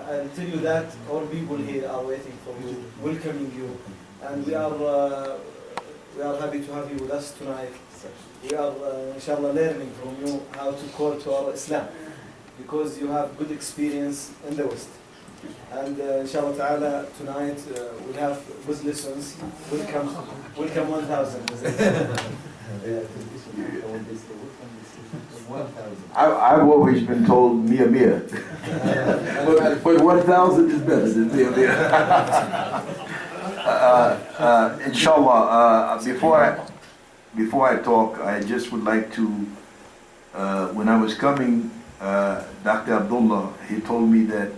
I'll tell you that all people here are waiting for you, welcoming you, and we are happy to have you with us tonight. We are, inshallah, learning from you how to call to our Islam, because you have good experience in the West. And inshallah ta'ala, tonight we'll have good lessons. Welcome 1,000. I've always been told Mia Mia. but 1,000 is better than Mia Mia. Inshallah, before I talk, I just would like to, when I was coming, Dr. Abdullah, he told me that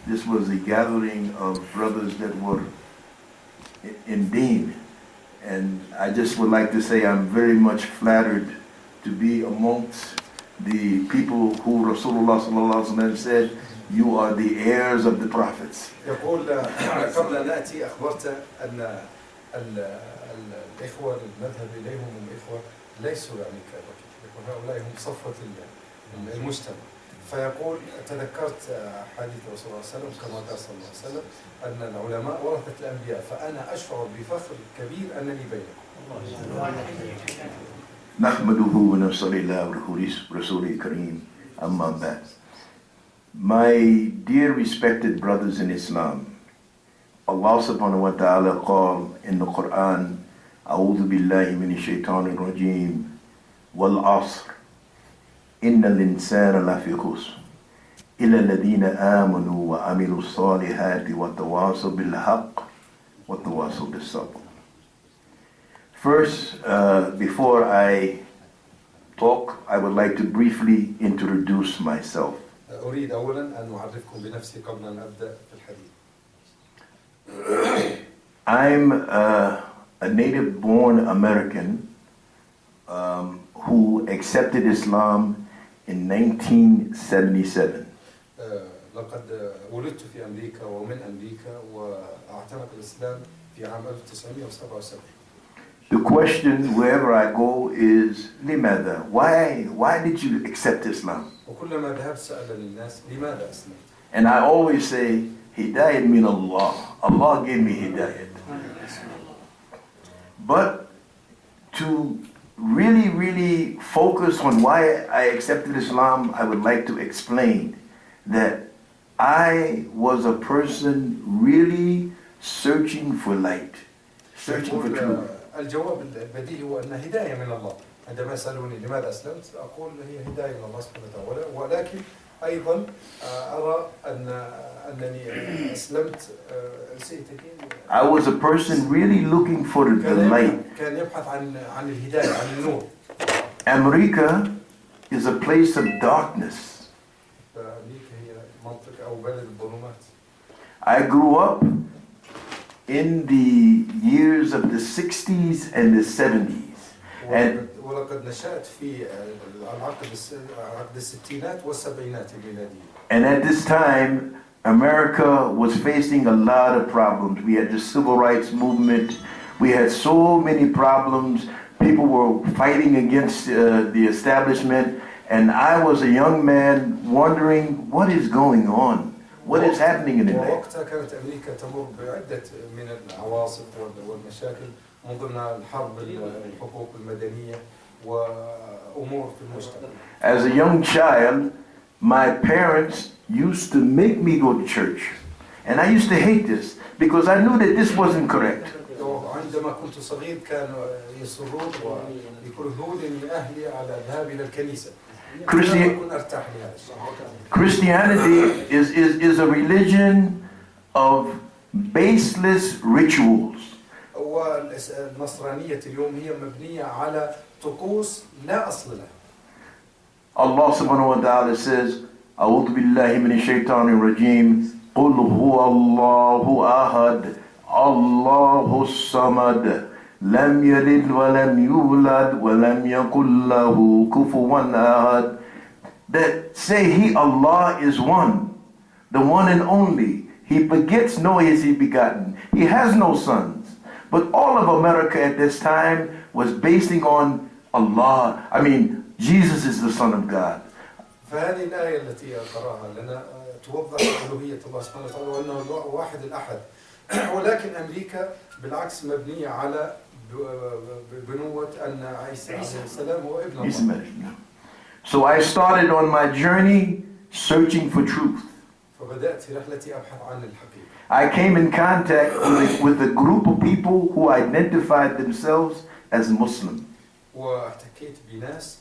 this was a gathering of brothers that were in Deen. And I just would like to say I'm very much flattered to be amongst the people who Rasulullah sallallahu alaihi wasallam said, you are the heirs of the prophets. يقول قبل أن نأتي أخبرت أن الإخوة المذهب إليهم الإخوة ليسوا يعني كذلك، يقول هؤلاء هم صفوة المجتمع. فيقول تذكرت حديث رسول الله صلى الله عليه وسلم كما قال صلى الله عليه وسلم أن العلماء ورثة الأنبياء، فأنا أشعر بفخر كبير أنني بينكم. نحمده ونصلي على رسوله الكريم أما بعد. My dear respected brothers in Islam, Allah subhanahu wa ta'ala called in the Quran, أعوذ بالله من الشيطان الرجيم والعصر إن الإنسان لفي خسر إلا الذين آمنوا وعملوا الصالحات وتواصوا بالحق وتواصوا بالصبر. First, before I talk, I would like to briefly introduce myself. أريد أولا أن أعرفكم بنفسي قبل أن أبدأ في الحديث. I'm a native-born American who accepted Islam in 1977. لقد ولدت في أمريكا ومن أمريكا وأعتنق الإسلام في عام 1977. The question wherever I go is لماذا? Why did you accept Islam? وكلما ذهبت سأل الناس لماذا أسلمت؟ And I always say Hidayat min Allah. Allah gave me Hidayat. But to really focus on why I accepted Islam, I would like to explain that I was a person really searching for light, searching for truth. الجواب البديهي هو أن هداية من الله. عندما يسألوني لماذا أسلمت أقول هي هداية من الله سبحانه وتعالى، ولكن أيضا أرى أنني أسلمت. I was a person really looking for the light. كان يبحث عن الهداية، عن النور. America is a place of darkness. أمريكا هي منطقة أو بلد الظلمات. I grew up in the years of the 60s and the 70s. ولقد نشأت في عقد الستينات والسبعينات الميلادية. And at this time, America was facing a lot of problems. We had the civil rights movement. We had so many problems. People were fighting against the establishment. And I was a young man wondering, what is going on? What is happening in the land? ووقتها كانت أمريكا تمر بعدة من العواصف والمشاكل، من ضمنها الحرب، الحقوق المدنية وأمور في المجتمع. As a young child, my parents used to make me go to church. And I used to hate this because I knew that this wasn't correct. عندما كنت صغير كانوا يصرون ويكرهونني أهلي على الذهاب إلى الكنيسة. Christianity is a religion of baseless rituals. والنصرانية اليوم هي مبنية على طقوس لا أصل لها. Allah subhanahu wa ta'ala says, أعوذ بالله من الشيطان الرجيم قل هو الله أحد الله الصمد لم يلد ولم يولد ولم يكن له كفوا أحد. That say He, Allah, is one, the one and only. He begets, nor is He begotten. He has no sons. But all of America at this time was basing on Allah. I mean, Jesus is the Son of God. فهذه الآية التي قرأها لنا توضح ألوهية الله سبحانه وتعالى وأنه واحد الأحد. ولكن أمريكا بالعكس مبنية على بنوة أن عيسى عليه السلام هو ابن الله. So I started on my journey searching for truth. فبدأت في رحلتي أبحث عن الحقيقة. I came in contact with a group of people who identified themselves as Muslim. واحتكيت بناس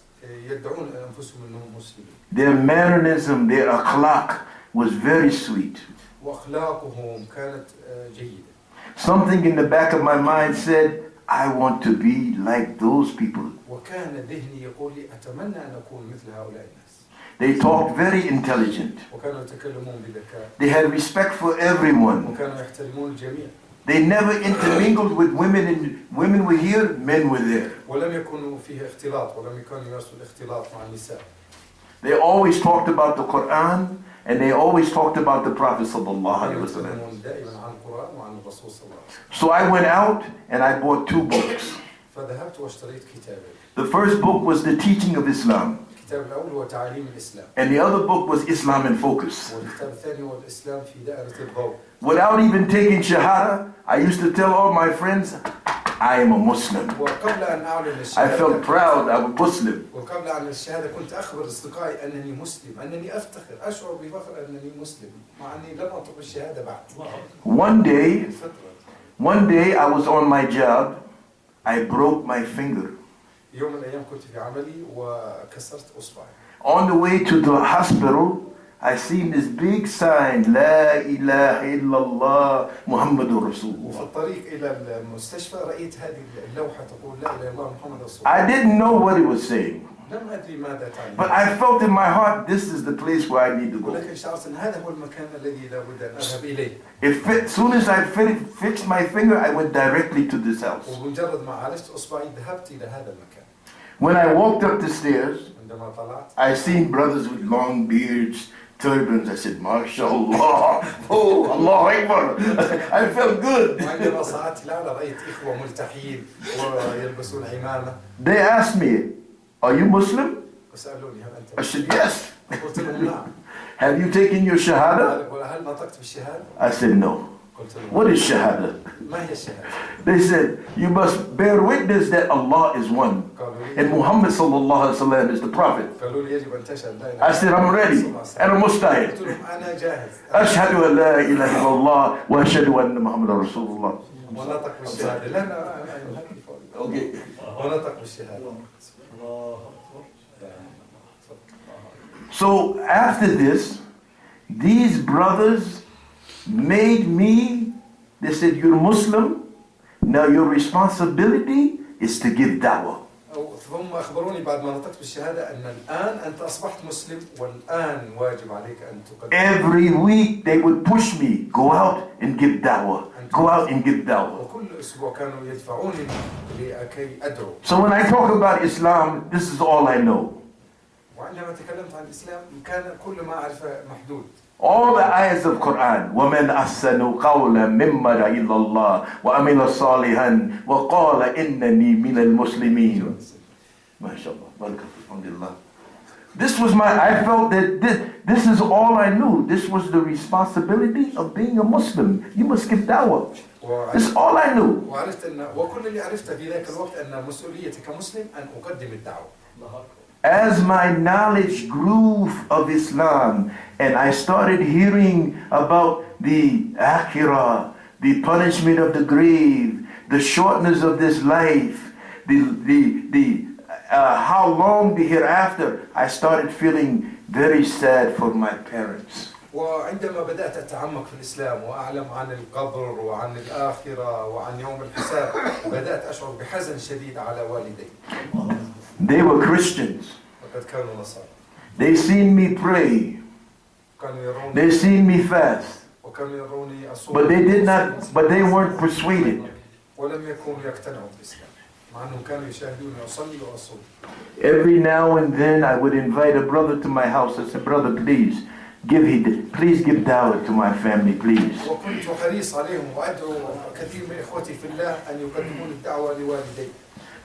يدعون أنفسهم أنهم مسلمين. Their mannerism, their akhlaq was very sweet. وأخلاقهم كانت جيدة. Something in the back of my mind said, I want to be like those people. وكان ذهني يقول لي أتمنى أن أكون مثل هؤلاء الناس. They talked very intelligent. وكانوا يتكلمون بذكاء. They had respect for everyone. وكانوا يحترمون الجميع. They never intermingled with women, and women were here, men were there. ولم يكونوا فيه اختلاط ولم يكونوا يمارسوا الاختلاط مع النساء. They always talked about the Quran, and they always talked about the Prophet sallallahu alaihi wasallam. دائما عن القرآن وعن الرسول صلى الله عليه وسلم. So I went out and I bought 2 books. فذهبت واشتريت كتابين. The first book was the teaching of Islam, الكتاب الأول هو تعاليم الإسلام. and the other book was Islam in Focus. والكتاب الثاني هو الإسلام في دائرة الضوء. Without even taking Shahada, I used to tell all my friends, I am a Muslim. وقبل أن أعلن الشهادة. I felt proud I was Muslim. وقبل أن الشهادة كنت أخبر أصدقائي أنني مسلم، أنني أفتخر، أشعر بفخر أنني مسلم، مع أني لم أنطق الشهادة بعد. One day I was on my job, I broke my finger. يوم من الأيام كنت في عملي وكسرت أصبعي. On the way to the hospital, I seen this big sign, لا إله إلا الله محمد رسول الله. وفي الطريق إلى المستشفى رأيت هذه اللوحة تقول لا إله إلا الله محمد رسول الله. I didn't know what it was saying, لم أدري ماذا تعني. but I felt in my heart, this is the place where I need to go. ولكن شعرت أن هذا هو المكان الذي لا بد أن أذهب إليه. As soon as I fixed my finger, I went directly to this house. وبمجرد ما عالجت أصبعي ذهبت إلى هذا المكان. When I walked up the stairs, عندما طلعت I seen brothers with long beards, turbans. I said, MashaAllah. Oh, Allah Akbar. I felt good. وعندما صعدت الأعلى رأيت إخوة ملتحين ويلبسون عمامة. They asked me, are you Muslim? وسألوني هل I أنت said, yes. قلت لهم نعم. Have you taken your shahada? هل نطقت بالشهادة؟ I said, no. قلت لهم What is shahada? ما هي الشهادة؟ They said, you must bear witness that Allah is one. And Muhammad sallallahu alaihi wasallam is the prophet. قالوا لي يجب أن تشهد لا إله. I said, I'm ready. أنا مستعد. قلت لهم أنا جاهز. أشهد أن لا إله إلا الله وأشهد أن محمد رسول الله. ونطق بالشهادة. لا Okay. ونطق بالشهادة. So after this, these brothers made me, they said, you're Muslim, now your responsibility is to give da'wah. ثم أخبروني بعد ما نطقت بالشهادة أن الآن أنت أصبحت مسلم والآن واجب عليك أن تقدم. Every week they would push me, go out and give da'wah. Go out and give da'wah. وكل أسبوع كانوا يدفعوني لكي أدعو. So when I talk about Islam, this is all I know. وعندما تكلمت عن الإسلام كان كل ما أعرفه محدود. All the ayahs of Quran, وَمَنْ أَحْسَنُ قَوْلًا مِمَّنْ دَعَا إِلَى اللَّهِ وَعَمِلَ صَالِحًا وَقَالَ إِنَّنِي مِنَ الْمُسْلِمِينَ. MashaAllah, barakatuh, alhamdulillah. This was I felt that this is all I knew. This was the responsibility of being a Muslim. You must give da'wah. This is all I knew. وعرفت أن وكل اللي عرفته في ذاك الوقت أن مسؤوليتي كمسلم أن أقدم الدعوة. As my knowledge grew of Islam and I started hearing about the akhirah, the punishment of the grave, the shortness of this life, how long the hereafter, I started feeling very sad for my parents. وعندما بدأت أتعمق في الإسلام وأعلم عن القبر وعن الآخرة وعن يوم الحساب بدأت أشعر بحزن شديد على والدي. They were Christians. وقد كانوا نصارى. They seen me pray. كانوا يروني. They seen me fast. وكانوا يروني أصوم. But they weren't persuaded. ولم يكونوا يقتنعوا بالإسلام. مع أنهم كانوا يشاهدوني أصلي وأصوم. Every now and then I would invite a brother to my house. I said, brother, please give da'wah to my family, please. وكنت حريص عليهم وأدعو كثير من إخوتي في الله أن يقدمون الدعوة لوالدي.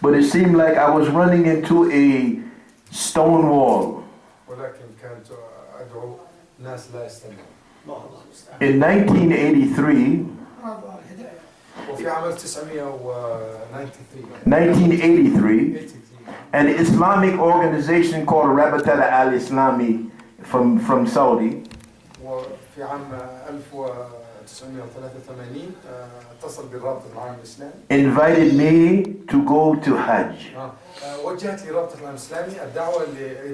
But it seemed like I was running into a stone wall. ولكن كانت أدعو ناس لا يستمعون. In 1983, وفي عام 1983 an Islamic organization called Rabita al-Islami from Saudi وفي عام 1983 اتصل بالرابطة العالم الإسلامي invited me to go to Hajj. وجهت لي رابطة العالم الإسلامي الدعوة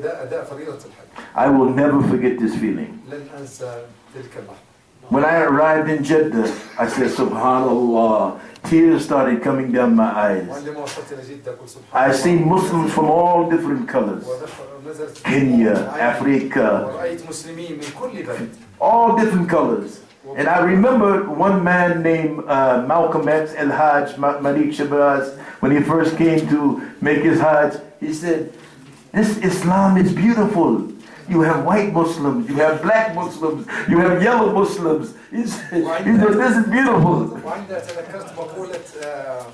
لأداء فريضة الحج. I will never forget this feeling. لن أنسى تلك اللحظة. When I arrived in Jeddah, I said, Subhanallah. Tears started coming down my eyes. وعندما وصلت إلى جدة قلت سبحان I الله. seen Muslims from all different colors. ونزلت Kenya, Africa, ورأيت مسلمين من كل بلد. all different colors. And I remember one man named Malcolm X, El Hajj, Malik Shabazz, when he first came to make his Hajj, he said, this Islam is beautiful. You have white Muslims, you have black Muslims, you have yellow Muslims. He said, this is beautiful. وعندها تذكرت مقولة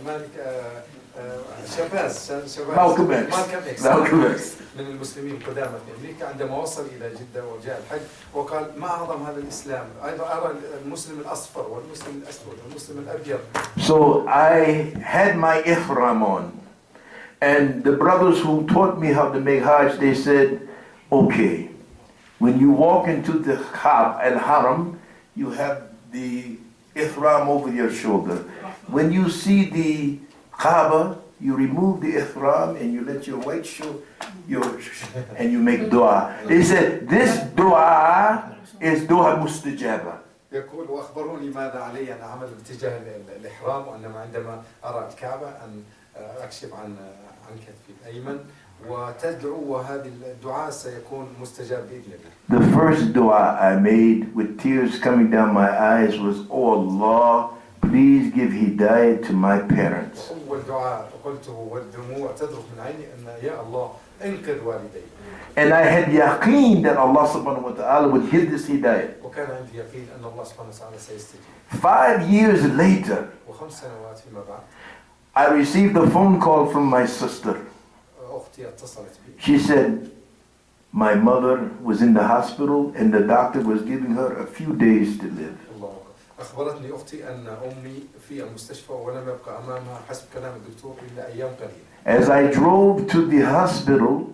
مالك شاباز Malcolm X. Malcolm X. من المسلمين القدامى في أمريكا عندما وصل إلى جدة وجاء الحج وقال ما أعظم هذا الإسلام أيضا أرى المسلم الأصفر والمسلم الأسود والمسلم الأبيض. So I had my ihram on, and the brothers who taught me how to make Hajj, they said, okay, when you walk into the al-Haram, you have the ihram over your shoulder. When you see the Kaaba, you remove the ihram and you let your white shoe, and you make dua. They said, this dua is dua mustajaba. يقول وأخبروني ماذا علي أن أعمل باتجاه الإحرام وأنما عندما أرى الكعبة أن أكشف عن كتفي الأيمن وتدعو وهذه الدعاء سيكون مستجاب بإذن الله. The first dua I made with tears coming down my eyes was, oh Allah, please give hidayah to my parents. أول دعاء قلته والدموع تذرف من عيني أن يا الله انقذ والدي. And I had yaqeen that Allah subhanahu wa ta'ala would give this hidayah. وكان عندي يقين أن الله سبحانه وتعالى سيستجيب. 5 years later, و5 سنوات فيما بعد I received a phone call from my sister. أختي اتصلت بي. She said, my mother was in the hospital and the doctor was giving her a few days to live. الله أخبرتني أختي أن أمي في المستشفى ولم يبقى أمامها حسب كلام الدكتور إلا أيام قليلة. As I drove to the hospital,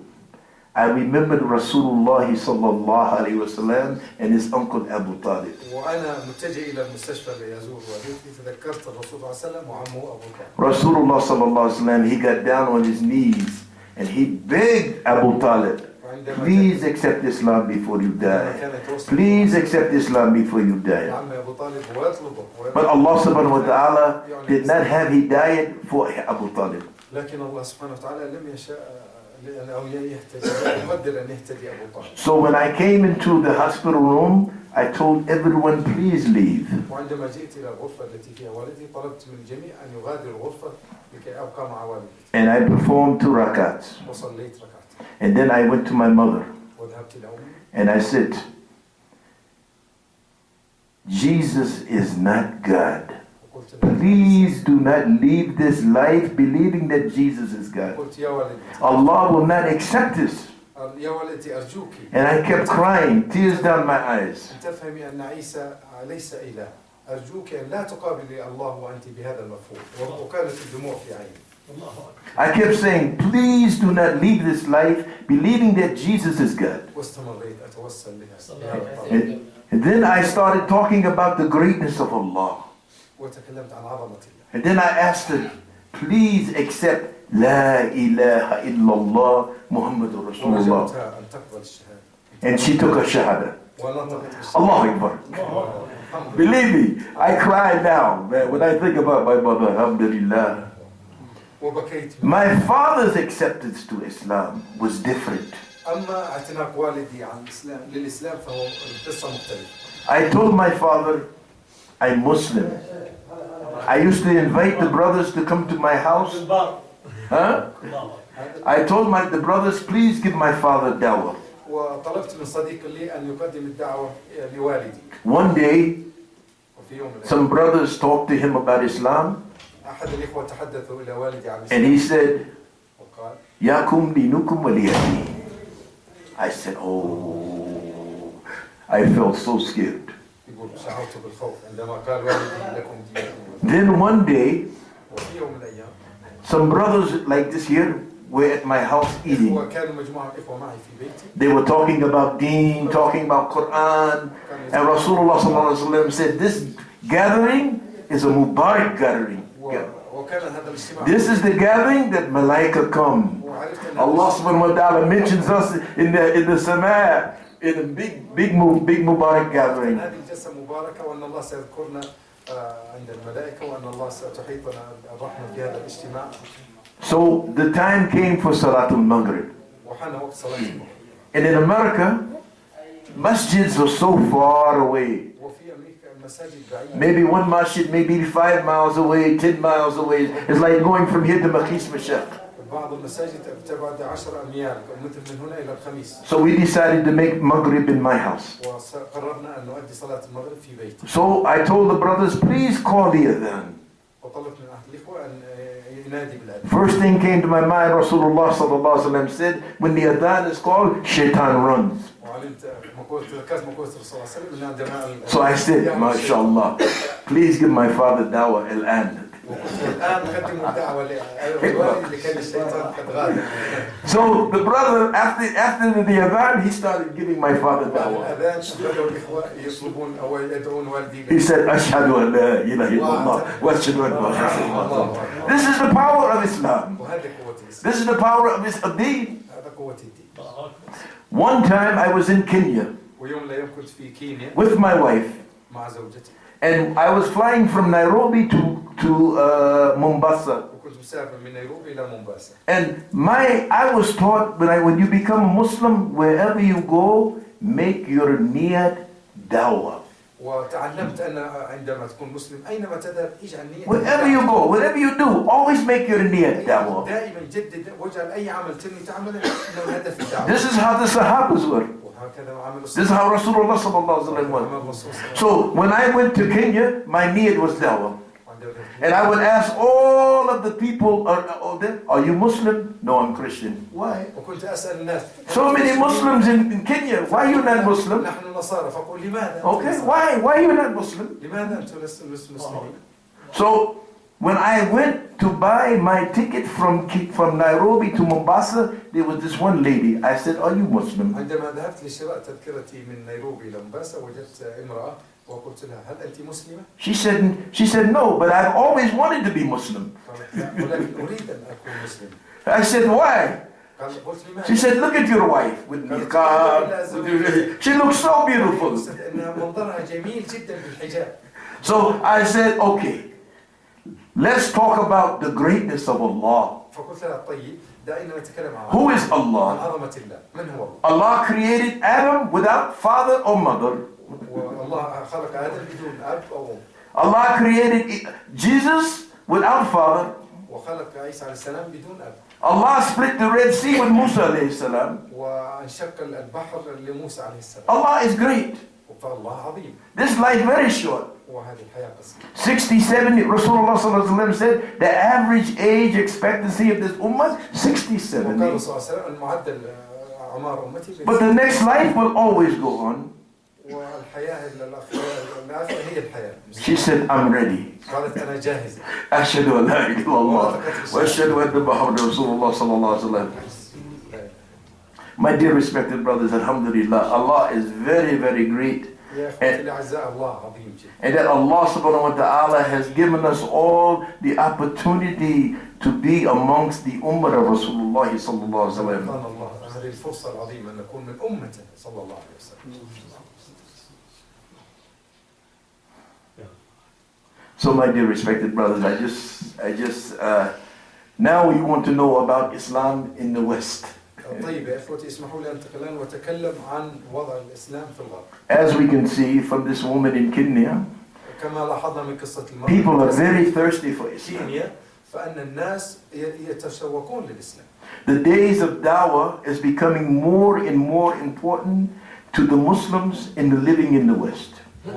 I remembered Rasulullah sallallahu alayhi wa sallam and his uncle Abu Talib. وأنا متجه إلى المستشفى ليزور والدتي تذكرت الرسول صلى الله عليه وسلم وعمه أبو طالب. Rasulullah sallallahu alayhi wa sallam, he got down on his knees and he begged Abu Talib, please accept Islam before you die. Please accept Islam before you die. But Allah subhanahu wa ta'ala did not have hidayah for Abu Talib. لكن الله سبحانه وتعالى لم يشاء أو يقدر أن يهتدي أبو طالب. So when I came into the hospital room, I told everyone, please leave. وعندما جئت إلى الغرفة التي فيها والدي طلبت من الجميع أن يغادر الغرفة لكي أبقى مع والدي. And I performed 2 rakats. وصليت ركعتين. And then I went to my mother. وذهبت إلى أمي. And I said, Jesus is not God. Please do not leave this life believing that Jesus is God. Allah will not accept this. And I kept crying, tears down my eyes. I kept saying, please do not leave this life believing that Jesus is God. And then I started talking about the greatness of Allah. And then I asked her, please accept La ilaha illallah Muhammadur Rasulullah. And she took a shahada. Allahu Akbar. Believe me, I cry now, man, when I think about my mother, alhamdulillah. My father's acceptance to Islam was different. I told my father, I'm Muslim. I used to invite the brothers to come to my house. Huh? I told the brothers, please give my father dawah. One day, some brothers talked to him about Islam. And he said, Yakum dinukum waliyadi. I said, oh, I felt so scared. يقول شعرت بالخوف عندما قال والدي لكم دينكم. Then one day, وفي يوم من الأيام some brothers like this here were at my house eating. كانوا مجموعة إخوة معي في بيتي. They were talking about deen, talking about Quran. And Rasulullah sallallahu alaihi wasallam said, this gathering is a Mubarak gathering. This is the gathering that Malaika come. Allah subhanahu wa ta'ala mentions us in the Sama, in a big Mubarak gathering. So the time came for Salatul Maghrib. And in America, masjids are so far away. Maybe one masjid may be 5 miles away, 10 miles away. It's like going from here to Maqis Mashaq. So we decided to make Maghrib in my house. So I told the brothers, please call the adhan. First thing came to my mind, Rasulullah sallallahu alaihi wasallam said, when the adhan is called, shaitan runs. So I said, MashaAllah, please give my father dawah al-an. So the brother, after the adhan, he started giving my father dawah. He said, Ashhadu an la ilaha illallah wa ashhadu anna Muhammadan Rasulullah. This is the power of Islam. This is the power of this deen. One time I was in Kenya with my wife, and I was flying from Nairobi to Mombasa. And I was taught when you become a Muslim, wherever you go, make your niyat dawah. Wherever you go, whatever you do, always make your niyat dawah. This is how the Sahabas were. This is how Rasulullah sallallahu alaihi wasallam was. So when I went to Kenya, my niyat was dawah. And I would ask all of the people, are you Muslim? No, I'm Christian. Why? So many Muslims in Kenya. Why are you not Muslim? Okay, why? Why are you not Muslim? So when I went to buy my ticket from Nairobi to Mombasa, there was this one lady. I said, are you Muslim? She said, no, but I've always wanted to be Muslim. I said, why? She said, look at your wife with niqab. She looks so beautiful. So I said, okay, let's talk about the greatness of Allah. Who is Allah? Allah created Adam without father or mother. Allah created Jesus without father. Allah split the Red Sea with Musa alayhi salam. Allah is great. This life very short. 67, Rasulullah sallallahu alaihi wasallam said the average age expectancy of this ummah 67. But the next life will always go on. She said, I'm ready. Ashhadu an la ilaha illallah wa ashhadu anna Muhammadan Rasulullah sallallahu alaihi wasallam. My dear respected brothers, alhamdulillah, Allah is very, very great. And that Allah subhanahu wa ta'ala has given us all the opportunity to be amongst the ummah of Rasulullah sallallahu alaihi wasallam. So my dear respected brothers, I just now we want to know about Islam in the West. As we can see from this woman in Kenya, people are very thirsty for Islam. The days of dawah is becoming more and more important to the Muslims in the living in the West. And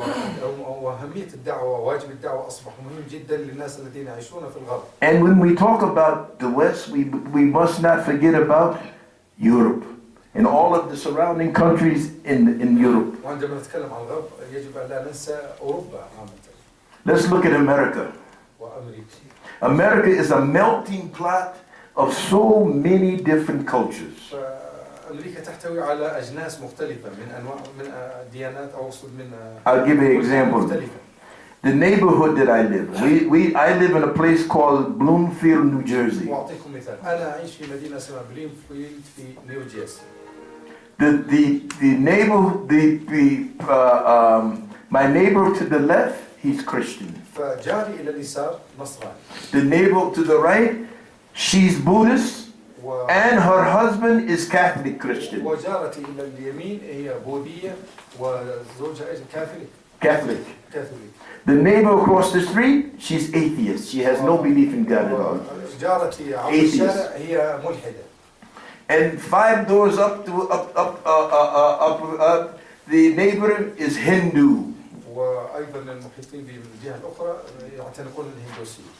when we talk about the West, we must not forget about Europe and all of the surrounding countries in Europe. وعندما نتكلم عن الغرب يجب أن لا ننسى أوروبا عامة. Let's look at America. وأمريكا. America is a melting pot of so many different cultures. أمريكا تحتوي على أجناس مختلفة من أنواع من ديانات أو أقصد من I'll give you an example. مختلفة. The neighborhood that I live, I live in a place called Bloomfield, New Jersey. وأعطيكم مثال. أنا أعيش في مدينة اسمها بليمفيلد في نيو جيرسي. My neighbor to the left, he's Christian. فجاري إلى اليسار نصراني. The neighbor to the right, she's Buddhist, and her husband is Catholic Christian. وجارتي إلى اليمين هي بوذية وزوجها كاثوليك. Catholic. The neighbor across the street, she's atheist. She has no belief in God at all. جارتي على الشارع هي ملحدة. And 5 doors up, the neighbor is Hindu. وأيضا المحيطين من الجهة الأخرى يعتنقون الهندوسية.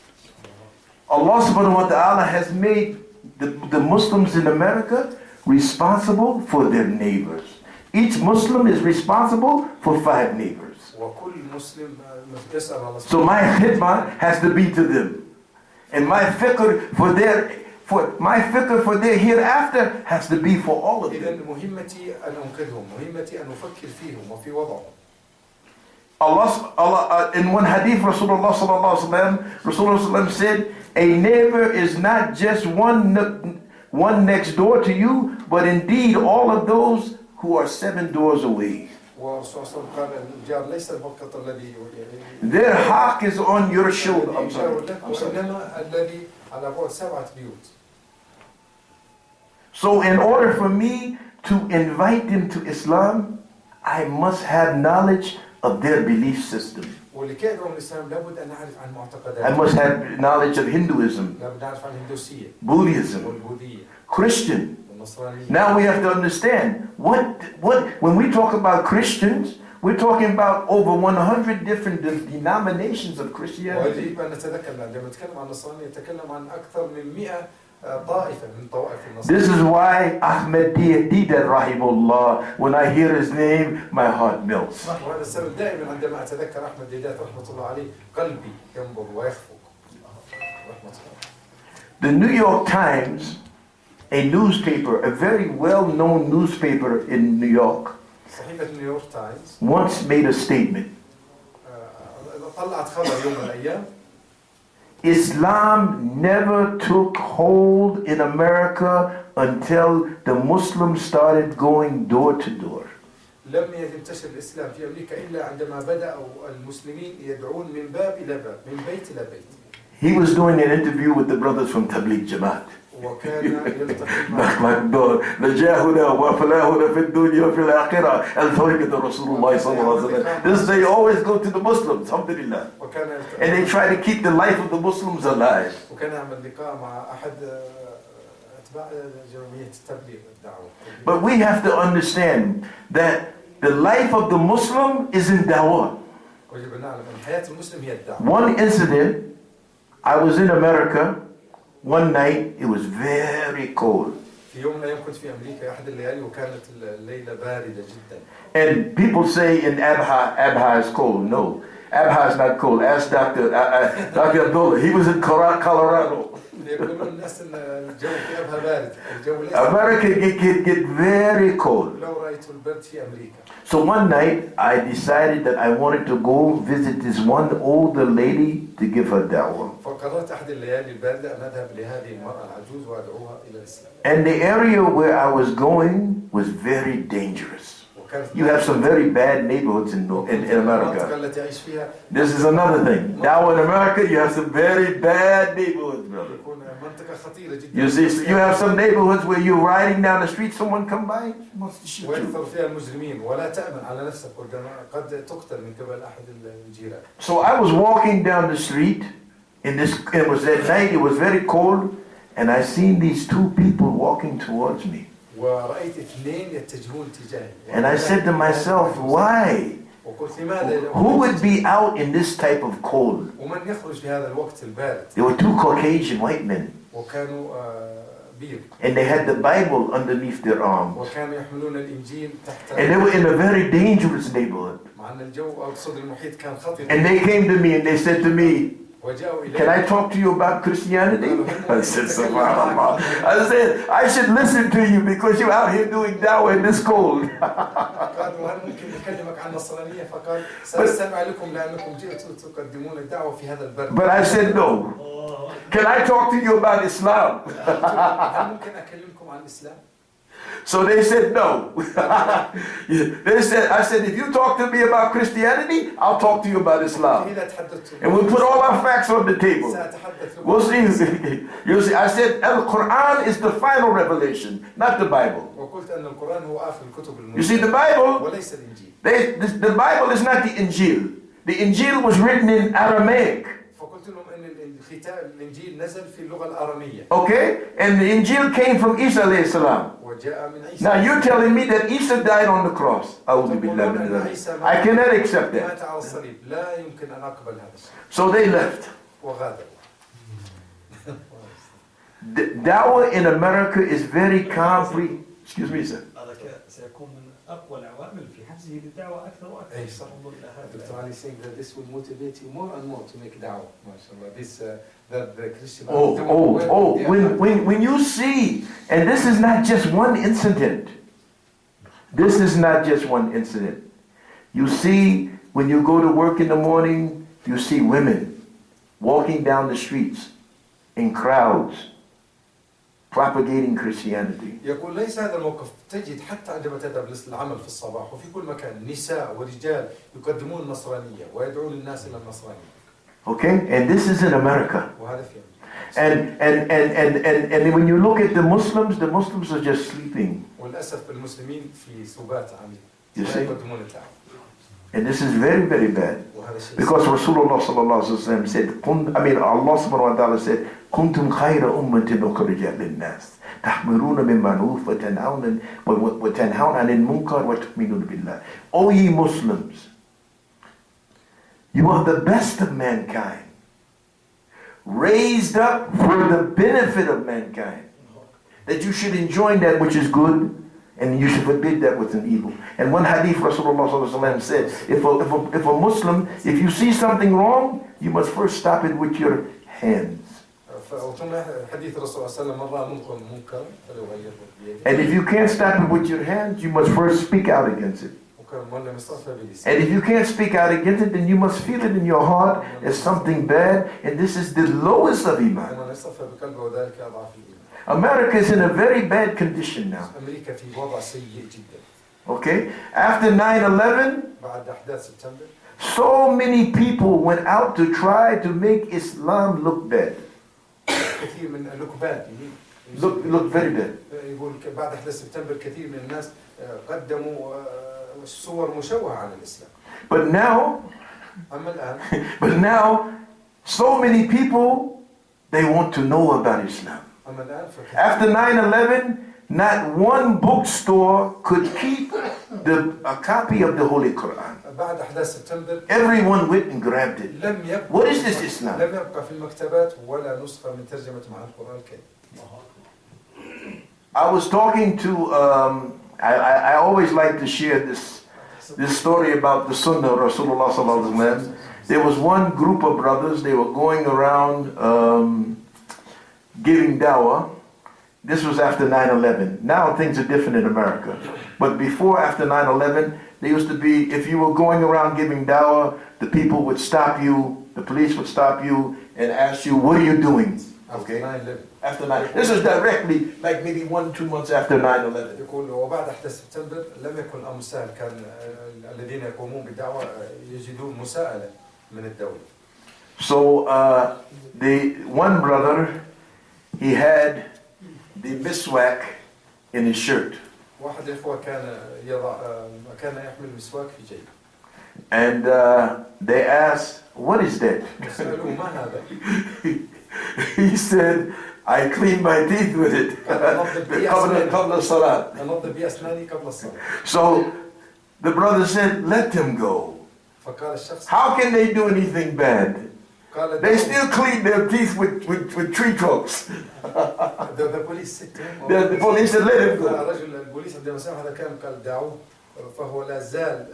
Allah subhanahu wa ta'ala has made the Muslims in America responsible for their neighbors. Each Muslim is responsible for 5 neighbors. So my khidmah has to be to them. And my fiqh for their hereafter has to be for all of them. Allah in one hadith, Rasulullah sallallahu alaihi wasallam said, a neighbor is not just one next door to you, but indeed all of those who are 7 doors away. Their haqq is on your shoulder. I'm sorry. So in order for me to invite them to Islam, I must have knowledge of their belief system. I must have knowledge of Hinduism, Buddhism, Christian. Now we have to understand what when we talk about Christians, we're talking about over 100 different denominations of Christianity. This is why Ahmed Didat rahimullah, when I hear his name, my heart melts. The New York Times, a newspaper, a very well-known newspaper in New York, once made a statement. Islam never took hold in America until the Muslims started going door to door. لم ينتشر الإسلام في أمريكا إلا عندما بدأ المسلمين يدعون من باب إلى باب، من بيت إلى بيت. He was doing an interview with the brothers from Tabligh Jamaat. وكان يلتقي نجاحنا وفلاحنا في الدنيا وفي الآخرة الفرقة رسول الله صلى الله عليه وسلم. This they always go to the Muslims, alhamdulillah. And they try to keep the life of the Muslims alive. وكان يعمل لقاء مع أحد أتباع جمعية التبليغ الدعوة. But we have to understand that the life of the Muslim is in dawah. ويجب أن نعلم أن حياة المسلم هي الدعوة. One incident, I was in America. One night, it was very cold. في يوم من الأيام كنت في أمريكا أحد الليالي وكانت الليلة باردة جدا. And people say in Abha is cold. No, Abha is not cold. Ask Dr. Abdullah. He was in Colorado. يقولون الناس إن الجو في أبها بارد. الجو ليس. America get very cold. لو رأيت البرد في أمريكا. So one night, I decided that I wanted to go visit this one older lady to give her da'wah. فقررت أحد الليالي الباردة أن أذهب لهذه المرأة العجوز وأدعوها إلى الإسلام. And the area where I was going was very dangerous. You have some very bad neighborhoods in America. This is another thing. Now in America, you have some very bad neighborhoods, brother. You see, you have some neighborhoods where you're riding down the street, someone come by, wants to shoot you. So I was walking down the street, and it was at night, it was very cold, and I seen these 2 people walking towards me. And I said to myself, why? Who would be out in this type of cold? They were 2 Caucasian white men. بير. And they had the Bible underneath their arms. وكانوا يحملون الإنجيل تحت. And they were in a very dangerous neighborhood. مع أن الجو أقصد المحيط كان خطير. And they came to me and they said to me, وجاءوا إلي. can I talk to you about Christianity? I said, subhanallah. I said, I should listen to you because you're out here doing dawah in this cold. قالوا هل ممكن نكلمك عن النصرانية؟ فقال سأستمع لكم لأنكم جئتوا تقدمون الدعوة في هذا البرد. But I said no. Can I talk to you about Islam? هل ممكن أكلمكم عن الإسلام؟ So they said no. They said, I said, if you talk to me about Christianity, I'll talk to you about Islam. And we'll put all our facts on the table. We'll see. You'll see. I said, Al-Quran is the final revelation, not the Bible. You see, the Bible, the Bible is not the Injil. The Injil was written in Aramaic. Okay? And the Injil came from Isa alayhi salam. Now you're telling me that Isa died on the cross. I cannot accept that. So they left. The dawah in America is very comprehensive. Excuse me, sir. أقوى العوامل في حفزه للدعوة أكثر وأكثر. أي صح. Dr. Ali saying that this will motivate you more and more to make da'wah. MashaAllah. This that the Christian. When you see, and this is not just one incident. This is not just one incident. You see, when you go to work in the morning, you see women walking down the streets in crowds, propagating Christianity. يقول ليس هذا الموقف تجد حتى عندما تذهب للعمل في الصباح وفي كل مكان نساء ورجال يقدمون النصرانية ويدعون الناس إلى النصرانية. Okay, and this is in America. وهذا في And when you look at the Muslims are just sleeping. وللأسف المسلمين في سبات عميق. You see? يقدمون الدعوة. And this is very, very bad. Because Rasulullah sallallahu alaihi wasallam said, Allah subhanahu wa ta'ala said, كنتم خير أمة أخرجت للناس تحملون بالمعروف وتنهون عن المنكر وتؤمنون بالله. O ye Muslims, you are the best of mankind, raised up for the benefit of mankind, that you should enjoin that which is good and you should forbid that which is evil. And one hadith Rasulullah sallallahu alaihi wasallam said, if a Muslim, if you see something wrong, you must first stop it with your hands. And if you can't stop it with your hands, you must first speak out against it. And if you can't speak out against it, then you must feel it in your heart as something bad, and this is the lowest of Iman. America is in a very bad condition now. Okay? After 9/11, so many people went out to try to make Islam look bad. Look very bad. يقول بعد 11 سبتمبر كثير من الناس قدموا صور مشوهة عن الإسلام. But now, so many people, they want to know about Islam. After 9/11, not one bookstore could keep a copy of the Holy Quran. بعد 11 سبتمبر Everyone went and grabbed it. What is this Islam? لم يبقى في المكتبات ولا نسخة من ترجمة مع القرآن الكريم. I was talking to, I always like to share this story about the Sunnah of Rasulullah sallallahu alaihi wasallam. There was one group of brothers, they were going around giving dawah. This was after 9/11. Now things are different in America. But before, after 9/11, there used to be, if you were going around giving dawah, the people would stop you, the police would stop you and ask you, what are you doing? Okay. After 9/11. This was directly, like maybe 1-2 months after 9/11. يقول وبعد 11 سبتمبر لم يكن الأمر سهل، كان الذين يقومون بالدعوة يجدون مساءلة من الدولة. So the one brother, he had the miswak in his shirt. واحد الإخوة كان يحمل مسواك في جيبه. And they asked, what is that? سألوه ما هذا؟ He said, I clean my teeth with it. So the brother said, let them go. How can they do anything bad? قال They still clean their teeth with tree trunks. the police said to him, The police said, let him go. رجل البوليس عندما سمع هذا الكلام قال دعوه، فهو لا زال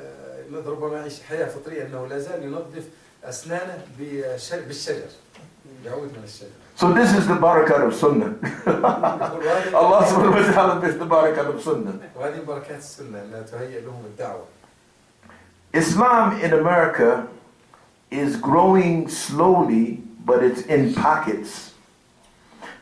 ربما يعيش حياة فطرية أنه لا زال ينظف أسنانه بالشجر، يعود من الشجر. So this is the barakat of Sunnah. Allah subhanahu wa ta'ala is the barakat of Sunnah. وهذه بركات السنة أنها تهيئ لهم الدعوة. Islam in America is growing slowly, but it's in pockets.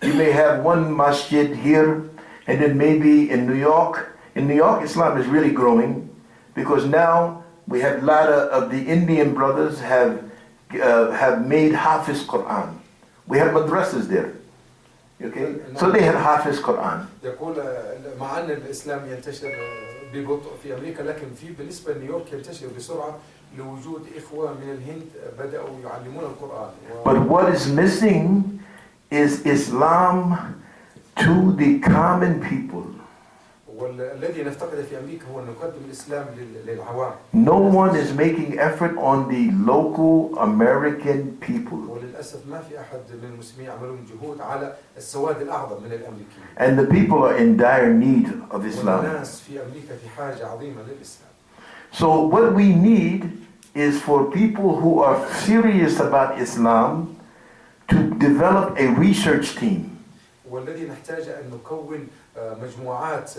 You may have one masjid here, and then maybe in New York. In New York, Islam is really growing because now we have a lot of the Indian brothers have made Hafiz Quran. We have madrasas there. Okay? So they have Hafiz Quran. يقول مع أن الإسلام ينتشر ببطء في أمريكا، لكن بالنسبة لنيويورك ينتشر بسرعة لوجود إخوة من الهند بدأوا يعلمون القرآن. But what is missing is Islam to the common people. والذي نفتقده في أمريكا هو أن نقدم الإسلام للعوام. No one is making effort on the local American people. وللأسف ما في أحد من المسلمين يعملون جهود على السواد الأعظم من الأمريكيين. And the people are in dire need of Islam. والناس في أمريكا في حاجة عظيمة للإسلام. So what we need is for people who are serious about Islam to develop a research team. والذي نحتاج أن نكون مجموعات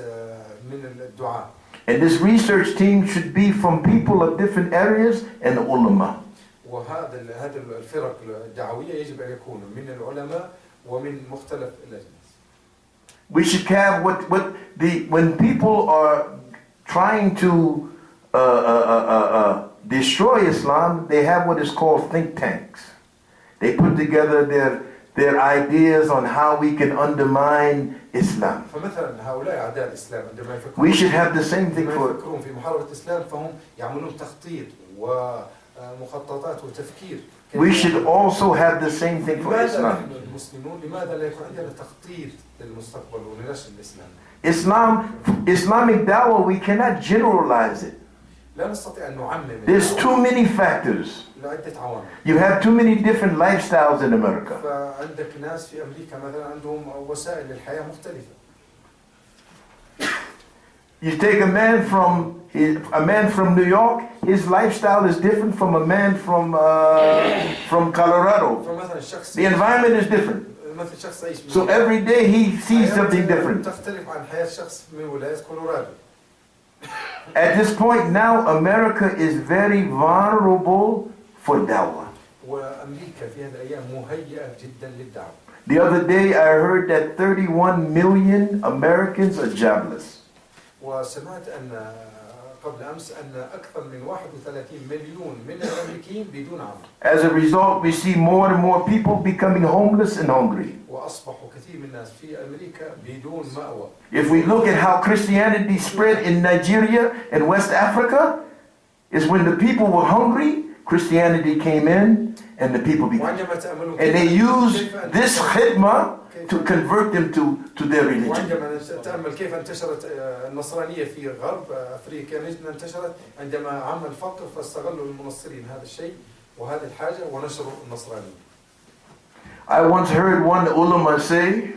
من الدعاء. And this research team should be from people of different areas and ulama. وهذا الفرق الدعوية يجب أن يكونوا من العلماء ومن مختلف الأجناس. We should have when people are trying to destroy Islam, they have what is called think tanks. They put together their ideas on how we can undermine Islam. فمثلا هؤلاء أعداء الإسلام عندما يفكرون We should have the same thing for. في محاربة الإسلام فهم يعملون تخطيط ومخططات وتفكير. We should also have the same thing for لماذا Islam. نحن المسلمون لماذا لا يكون عندنا تخطيط للمستقبل ونشر الإسلام؟ Islamic dawah, we cannot generalize it. لا نستطيع أن نعمم. There's too many factors. لعدة عوامل. You have too many different lifestyles in America. فعندك ناس في أمريكا مثلا عندهم وسائل للحياة مختلفة. You take a man from New York, his lifestyle is different from a man from Colorado. فمثلا الشخص The environment is different. مثل شخص يعيش So every day he sees something different. تختلف عن حياة شخص من ولاية كولورادو. At this point now, America is very vulnerable for dawah. وأمريكا في هذه الأيام مهيئة جدا للدعوة. The other day I heard that 31 million Americans are jobless. وسمعت أن قبل أمس أن أكثر من 31 مليون من الأمريكيين بدون عمل. As a result, we see more and more people becoming homeless and hungry. وأصبحوا كثير من الناس في أمريكا بدون مأوى. If we look at how Christianity spread in Nigeria and West Africa, is when the people were hungry, Christianity came in and the people became. And they used this khidmah to convert them to their religion. وعندما نتأمل كيف انتشرت النصرانية في غرب أفريقيا نجد انتشرت عندما عم الفقر فاستغلوا المنصرين هذا الشيء وهذه الحاجة ونشروا النصرانية. I once heard one ulama say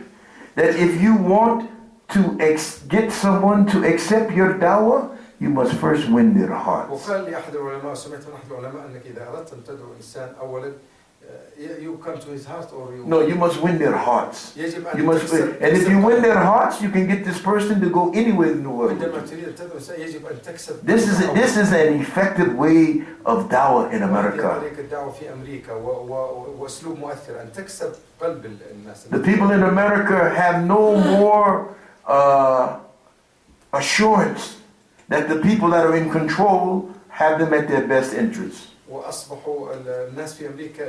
that if you want to get someone to accept your dawah, you must first win their hearts. وقال لي أحد العلماء سمعت من أحد العلماء أنك إذا أردت أن تدعو إنسان أولا you come to his heart or you. No, you must win their hearts. يجب أن You must win. And if you win their hearts, you can get this person to go anywhere in the world. عندما تريد أن تدعو إنسان يجب أن تكسب. This is an effective way of dawah in America. طريقة الدعوة في أمريكا وأسلوب مؤثر أن تكسب قلب الناس. The people in America have no more assurance that the people that are in control have them at their best interests. وأصبحوا الناس في أمريكا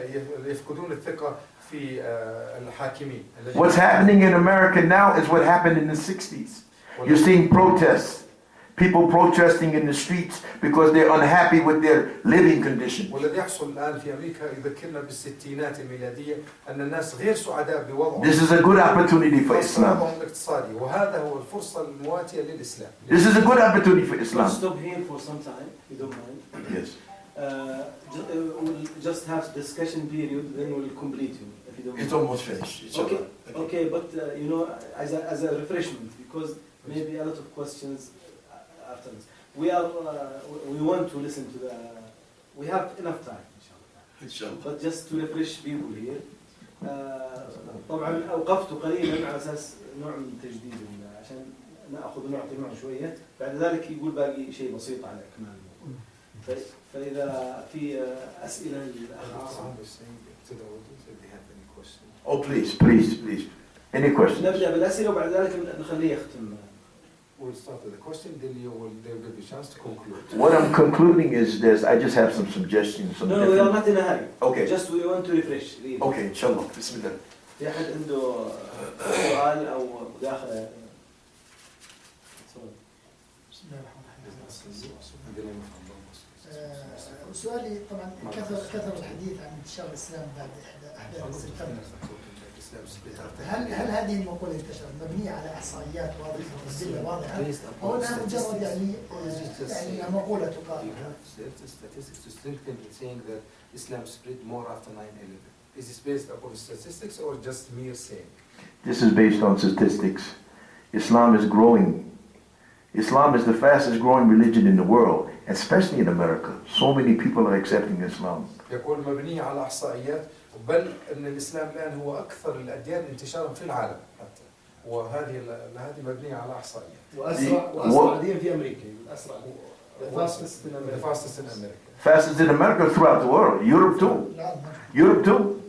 يفقدون الثقة في الحاكمين. What's happening in America now is what happened in the 60s. You're seeing protests. People protesting in the streets because they're unhappy with their living conditions. والذي يحصل الآن في أمريكا يذكرنا بالستينات الميلادية أن الناس غير سعداء بوضعهم. This is a good opportunity for Islam. الاقتصادي وهذا هو الفرصة المواتية للإسلام. This is a good opportunity for Islam. Stop here for some time, if you don't mind. Yes. We'll just have discussion period, then we'll complete you if you don't It's mind. almost finished. It's Okay, over. okay, but you know, as a refreshment, because maybe a lot of questions after this. We want to listen to the. We have enough time, inshallah. Inshallah. But just to refresh people here. طبعا أوقفت قليلا على أساس نوع من التجديد عشان نأخذ ونعطي معه شوية. بعد ذلك يقول باقي شيء بسيط على إكمال الموضوع. فإذا في أسئلة للأخ عاصم. Oh, please. Any questions? نبدأ بالأسئلة وبعد ذلك نخليه يختم. We'll start with the question, then they'll give you a chance to conclude. What I'm concluding is this. I just have some suggestions. Some No, we are different- not in a hurry. Okay. Just we want to refresh. Really. Okay, inshallah. Bismillah. في أحد عنده سؤال أو مداخلة؟ سؤالي طبعا كثر الحديث عن انتشار الاسلام بعد احداث سبتمبر. هل هذه المقولة انتشرت مبنية على احصائيات واضحة وأدلة واضحة او انها مجرد يعني مقولة تقال؟ Statistics to strengthen saying that Islam spread more after 9/11. Is this based upon statistics or just mere saying? This is based on statistics. Islam is growing. Islam is the fastest growing religion in the world, especially in America. So many people are accepting Islam. يقول مبنية على احصائيات بل ان الاسلام الان هو اكثر الاديان انتشارا في العالم حتى وهذه مبنية على احصائيات. واسرع دين في امريكا اسرع fastest in America. Fastest in America throughout the world. Europe too. Europe too.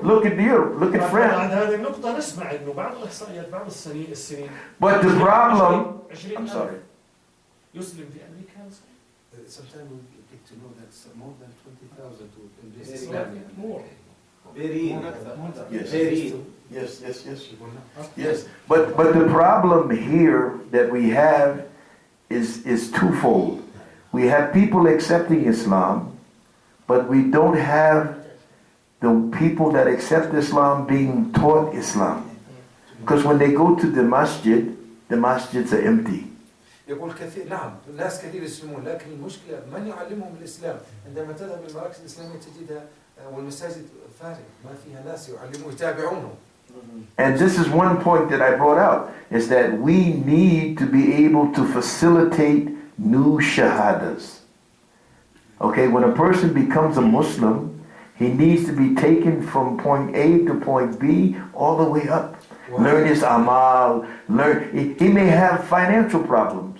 Look at Europe. Look at بعد France. هذه النقطة نسمع انه بعض الاحصائيات بعض السنين But the problem. I'm sorry. يسلم في امريكا. Sometimes we get to know that more than 20,000 to embrace Very Islam. more. Very. Yes. Very. Yes. But the problem here that we have is twofold. We have people accepting Islam, but we don't have the people that accept Islam being taught Islam. Because when they go to the masjids are empty. يقول كثير نعم الناس كثير يسلمون لكن المشكلة من يعلمهم الإسلام عندما تذهب للمراكز الإسلامية تجدها والمساجد فارغ ما فيها ناس يعلمون يتابعونهم. And this is one point that I brought out, is that we need to be able to facilitate new shahadas. Okay, when a person becomes a Muslim, he needs to be taken from point A to point B all the way up. Learn his amal, he may have financial problems.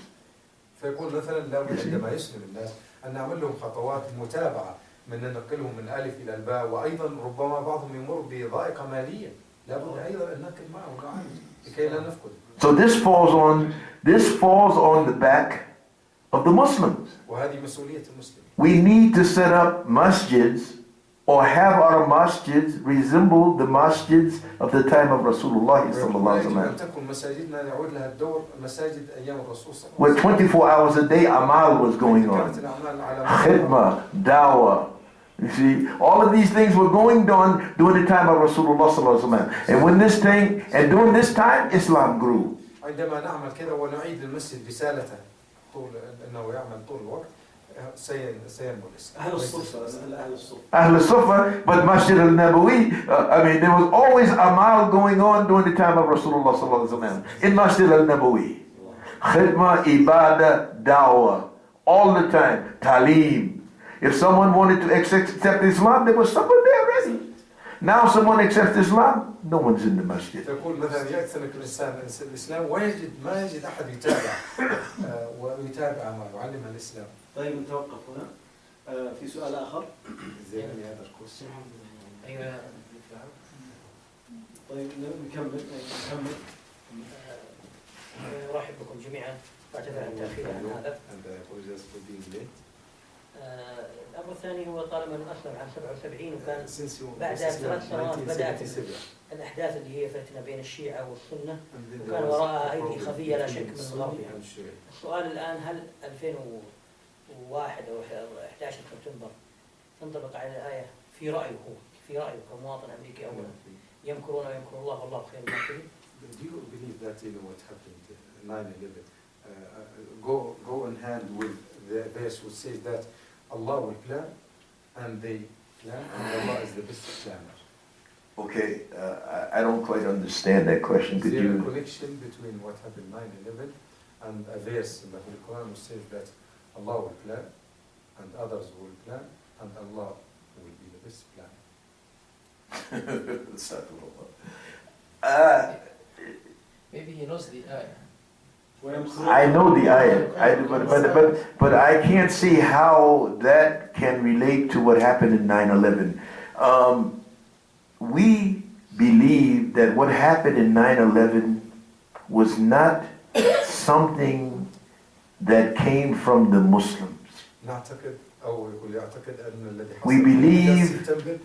فيقول مثلا لابد عندما يسلم الناس أن نعمل لهم خطوات متابعة من ننقلهم من ألف إلى الباء وأيضا ربما بعضهم يمر بضائقة مالية لابد أيضا أن ننقل معه ونعالج لكي لا نفقد. So this falls on the back of the Muslims. وهذه مسؤولية المسلمين. We need to set up masjids or have our masjids resemble the masjids of the time of Rasulullah sallallahu alaihi wasallam. تكون مساجدنا يعود لها الدور مساجد أيام الرسول صلى الله عليه Where وسلم. 24 hours a day amal was going on. Khidmah, dawah. You see, all of these things were going on during the time of Rasulullah sallallahu alaihi wasallam. And during this time, Islam grew. عندما نعمل كذا ونعيد للمسجد رسالته طول أنه يعمل طول الوقت سينمو الإسلام. أهل الصفة. Ahl al-Sufa, but Masjid al-Nabawi, there was always amal going on during the time of Rasulullah sallallahu alaihi wasallam. In Masjid al-Nabawi. Khidmah, ibadah, dawah. All the time. Talim. If someone wanted to accept Islam, there was someone there already. Now someone accepts Islam, no one's in the masjid. تقول مثلا يأتسنك الإسلام ما يجد أحد يتابع ويتابع ما يعلم الإسلام. طيب نتوقف هنا. في سؤال آخر. طيب نكمل. أرحب بكم جميعا واعتذر عن تأخير عن هذا. الأمر الثاني هو طالما أنه أسلم عام 77 وكان بعد 3 سنوات بدأت الأحداث اللي هي فتنة بين الشيعة والسنة وكان وراءها أيدي خفية لا شك من الغرب. السؤال الآن هل 2001 أو 11 سبتمبر تنطبق على الآية في رأيه كمواطن أمريكي أولا يمكرون ويمكر الله والله خير الماكرين. Do you believe that what happened 9/11 go in hand with the verse which says that Allah will plan and they plan and Allah is the best planner. Okay, I don't quite understand that question. Is Could there a you? connection between what happened 9/11 and a verse in the Holy Quran which says that Allah will plan and others will plan and Allah will be the best planner? Maybe he knows the ayah. I know the ayah, but I can't see how that can relate to what happened in 9/11. We believe that what happened in 9/11 was not something that came from the Muslims. نعتقد أو يعتقد أن الذي حصل We believe- في سبتمبر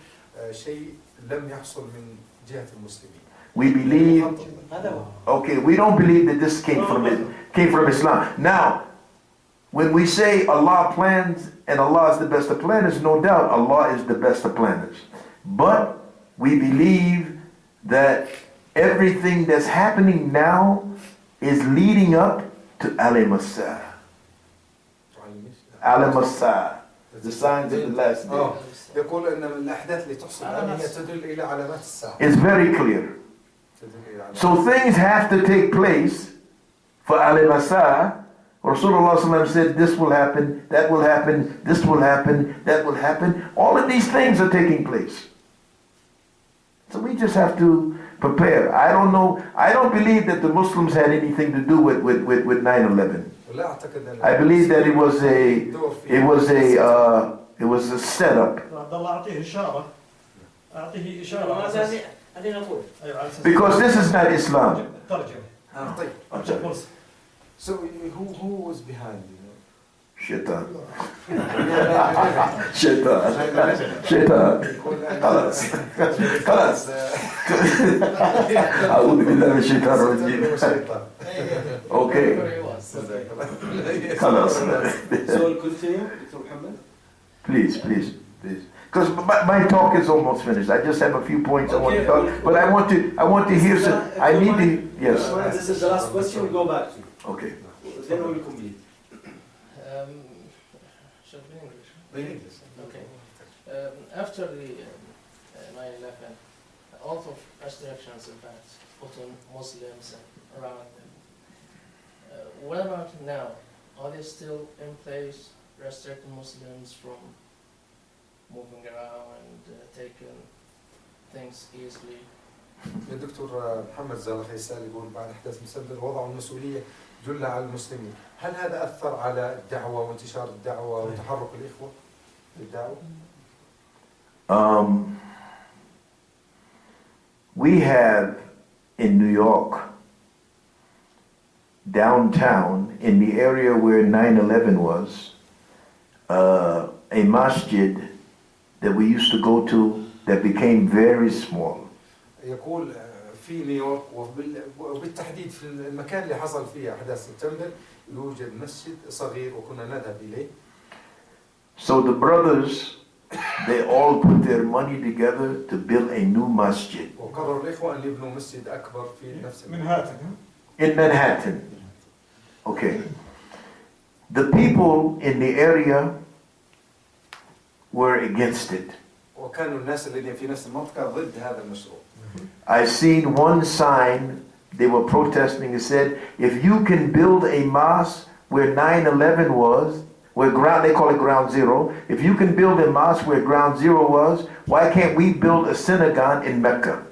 شيء لم يحصل من جهة المسلمين. We believe, هذا هو. okay, we don't believe that this came from Islam. Now, when we say Allah plans and Allah is the best of planners, no doubt Allah is the best of planners. But we believe that everything that's happening now is leading up to Al-Masah. Al-Masah, the signs of the last day. يقول أن من الأحداث اللي تحصل الآن هي تدل إلى علامات الساعة. It's very clear. تدل إلى علامات. So things have to take place for Al-Masah. Rasulullah ﷺ said this will happen, that will happen, this will happen, that will happen. All of these things are taking place. So we just have to prepare. I don't know. I don't believe that the Muslims had anything to do with 9/11. ولا أعتقد أن I believe that it was a setup. عبد الله أعطيه إشارة. أعطيه إشارة. هذه نقول. Because this is not Islam. ترجم. طيب. أعطيه فرصة. So who was behind, you know? Shaitan. Shaitan. خلاص. خلاص. أعوذ بالله من الشيطان الرجيم. Okay. خلاص. So we'll continue, Dr. Muhammad. Please. Because my talk is almost finished. I just have a few points I want to talk, but I want to hear some. I need to. Yes. This is the last question. We go back to. Okay. Then we will complete. Should be English. Okay. After the 9/11, a lot of restrictions, in fact, put on Muslims and around them. What about now? Are they still in place, restricting Muslims from moving around and taking things easily? الدكتور محمد زلخي يسأل يقول بعد أحداث مسبر وضعوا المسؤولية جل على المسلمين. هل هذا أثر على الدعوة وانتشار الدعوة وتحرك الإخوة للدعوة؟ We have in New York, downtown, in the area where 9/11 was, a masjid that we used to go to that became very small. يقول في نيويورك وبالتحديد في المكان اللي حصل فيه أحداث سبتمبر يوجد مسجد صغير وكنا نذهب إليه. So the brothers, they all put their money together to build a new masjid. وقرروا الإخوة أن يبنوا مسجد أكبر في نفس Manhattan. In Manhattan. Okay. The people in the area were against it. وكانوا الناس الذين في نفس المنطقة ضد هذا المشروع. I seen one sign, they were protesting, it said, if you can build a mosque where 9/11 was, where they call it ground zero, if you can build a mosque where ground zero was, why can't we build a synagogue in Mecca?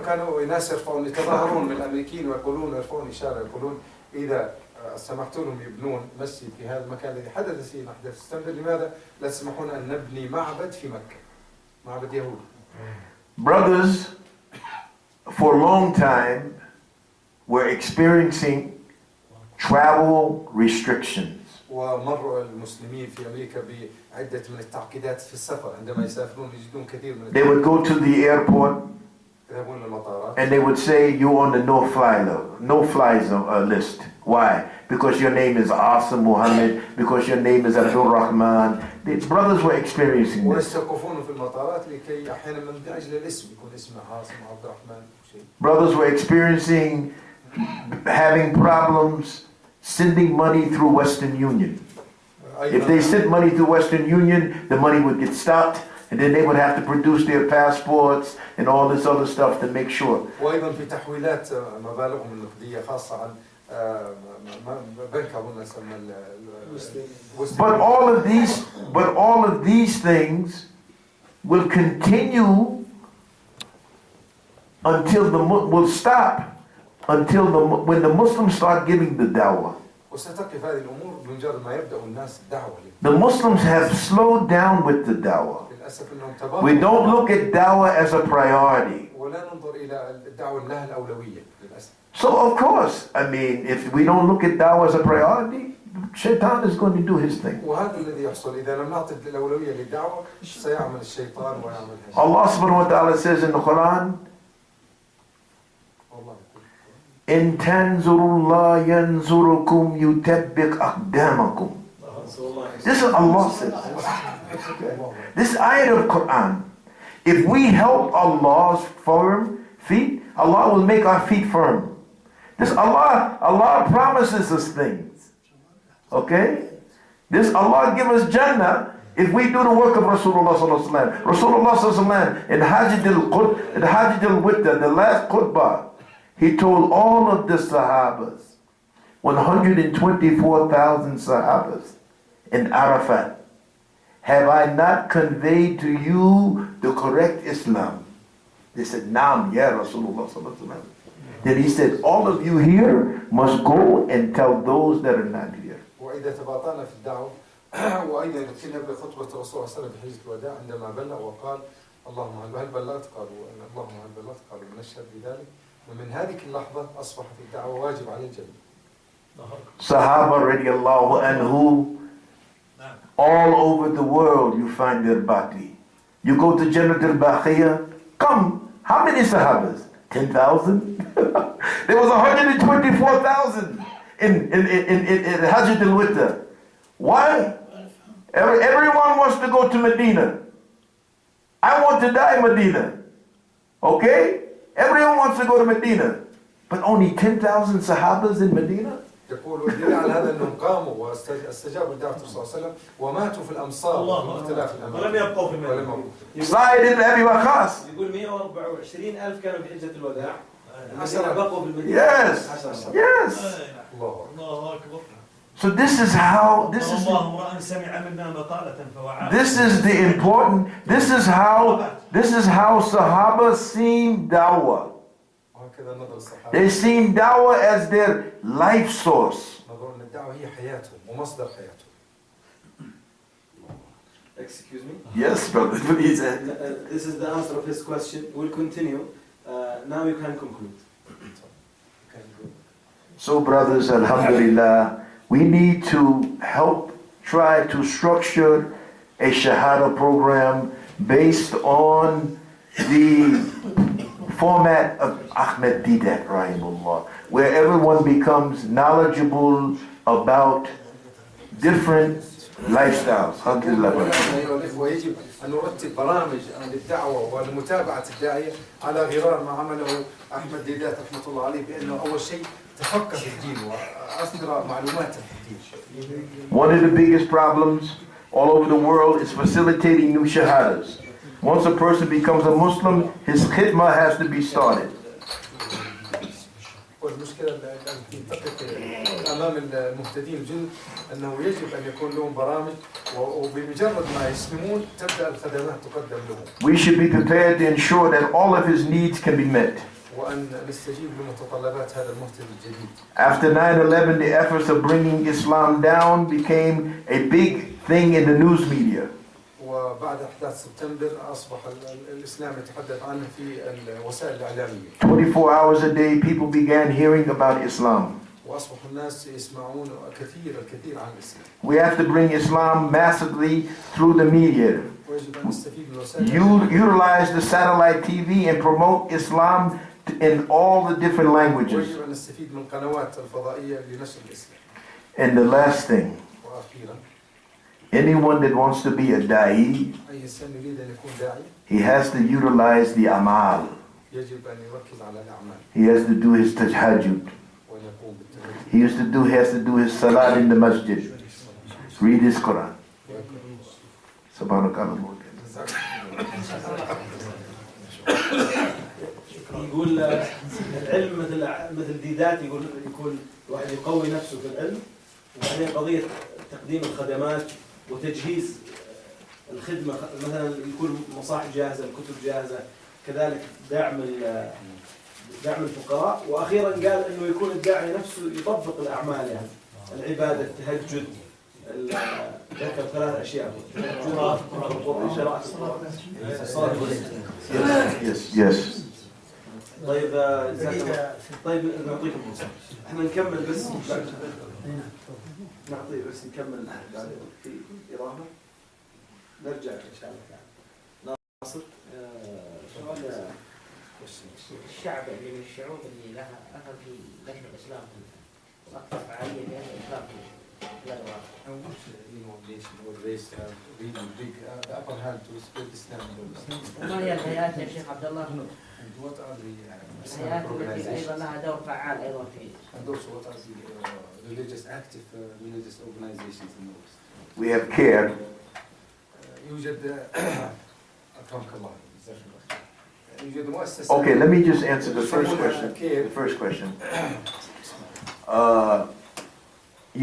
كانوا ناس يرفعون يتظاهرون من الأمريكيين ويقولون يرفعون إشارة يقولون إذا سمحتوا لهم يبنون مسجد في هذا المكان الذي حدث فيه أحداث سبتمبر لماذا لا تسمحون أن نبني معبد في مكة معبد يهودي. Brothers, for a long time, were experiencing travel restrictions. ومر المسلمين في أمريكا بعدة من التعقيدات في السفر عندما يسافرون يجدون كثير من They would go to the airport يذهبون للمطارات and they would say you're on the no-fly list. Why? Because your name is Asim Muhammad, because your name is Abdul Rahman. The brothers were experiencing this. ويستوقفون في المطارات لكي أحيانا من أجل الاسم يكون اسمه عاصم عبد الرحمن شيء. Brothers were experiencing having problems sending money through Western Union. If they sent money through Western Union, the money would get stopped. and then they would have to produce their passports and all this other stuff to make sure. وايضا في تحويلات مبالغهم النقديه خاصه عن بنك اظن اسمه But all of these things will continue will stop when the Muslims start giving the dawah. وستقف هذه الامور بمجرد ما يبدا الناس الدعوه. The Muslims have slowed down with the dawah. للاسف انهم تباطؤوا. We don't look at dawah as a priority. ولا ننظر الى الدعوه لها الاولويه للاسف. So of course, I mean, if we don't look at dawah as a priority, Shaitan is going to do his thing. وهذا الذي يحصل اذا لم نعطي الاولويه للدعوه سيعمل الشيطان ويعمل هذا. Allah subhanahu wa ta'ala says in the Quran, إن تنظروا الله ينظركم يثبت أقدامكم. This is Allah says. This ayat of Quran. If we help Allah's firm feet, Allah will make our feet firm. This Allah promises us things. Okay? This Allah give us Jannah if we do the work of Rasulullah sallallahu alaihi wasallam. Rasulullah sallallahu alaihi wasallam in Hajj al-Witr, the last khutbah, he told all of the Sahabas, 124,000 Sahabas in Arafat, have I not conveyed to you the correct Islam? They said, Naam, ya Rasulullah sallallahu alaihi wasallam. Then he said, all of you here must go and tell those that are not here. وإذا تباطأنا في الدعوة وأيضا ذكرنا بخطبة الرسول صلى الله عليه وسلم في حجة الوداع عندما بلغ وقال اللهم هل بلغت؟ قالوا اللهم هل بلغت؟ قالوا نشهد بذلك. ومن هذه اللحظة أصبحت الدعوة واجب على الجميع. Sahaba radiallahu anhu, all over the world you find their baqi. You go to Jannat al-Baqiyah, come, how many Sahabas? 10,000? There was 124,000 in Hajj al-Witr. Why? Everyone wants to go to Medina. I want to die in Medina. Okay? Everyone wants to go to Medina. But only 10,000 Sahabas in Medina? يقول والدليل على هذا انهم قاموا واستجابوا لدعوة الرسول صلى الله عليه وسلم وماتوا في الامصار واختلاف الاماكن ولم يبقوا في المدينة. Sa'id ibn Abi Waqqas. يقول 124,000 كانوا في حجة الوداع. 10 بقوا في المدينة. Yes. Yes. الله أكبر. So this is how this is the important, this is how Sahaba seen dawah. They seen dawah as their life source. Excuse me? Yes, brother, please. This is the answer of his question. We'll continue. Now you can conclude. So brothers, alhamdulillah, we need to help try to structure a Shahada program based on the format of Ahmed Didat, rahimahullah, where everyone becomes knowledgeable about different lifestyles. Alhamdulillah. ويجب أن نرتب برامج للدعوة ولمتابعة الداعية على غرار ما عمله أحمد ديدات رحمة الله عليه بأنه أول شيء تفقه في الدين وأصدر معلومات في الدين. One of the biggest problems all over the world is facilitating new shahadas. Once a person becomes a Muslim, his khidmah has to be started. والمشكلة التي تقف أمام المهتدين الجدد أنه يجب أن يكون لهم برامج وبمجرد ما يسلمون تبدأ الخدمات تقدم لهم. We should be prepared to ensure that all of his needs can be met. وأن نستجيب لمتطلبات هذا المهتدي الجديد. After 9/11, the efforts of bringing Islam down became a big thing in the news media. وبعد أحداث سبتمبر أصبح الإسلام يتحدث عنه في الوسائل الإعلامية. 24 hours a day, people began hearing about Islam. وأصبح الناس يسمعون الكثير عن الإسلام. We have to bring Islam massively through the media. ويجب أن نستفيد من الوسائل. Utilize the satellite TV and promote Islam in all the different languages. ويجب أن نستفيد من القنوات الفضائية لنشر الإسلام. And the last thing, وأخيرا. anyone that wants to be a da'i, أي إنسان يريد أن يكون داعي. he has to utilize the amal. يجب أن يركز على الأعمال. He has to do his tahajjud. He has to do his salat in the masjid. Read his Quran. Subhanakallah. يقول العلم مثل ديدات، يكون الواحد يقوي نفسه في العلم، وبعدين قضية تقديم الخدمات وتجهيز الخدمة، مثلا يكون مصاحف جاهزة، الكتب جاهزة، كذلك دعم الفقراء، وأخيرا قال إنه يكون الداعي نفسه يطبق الأعمال، يعني العبادة، التهجد، ذكر 3 أشياء: قراءة القرآن، الصلاة. Yes. طيب طيب نعطيكم فرصة، احنا نكمل بس نعطيه بس نكمل بعد في إضافة، نرجع إن شاء الله تعالى. ناصر سؤال. الشعب اللي من الشعوب اللي لها أثر في نشر الإسلام وأكثر فعالية في هذا الإسلام في الأدوار. وما هي الهيئات يا شيخ عبد الله؟ الهيئات التي أيضا لها دور فعال أيضا في. We have CARE. يوجد أكرمك الله. Okay, let me just answer the first question. The first question.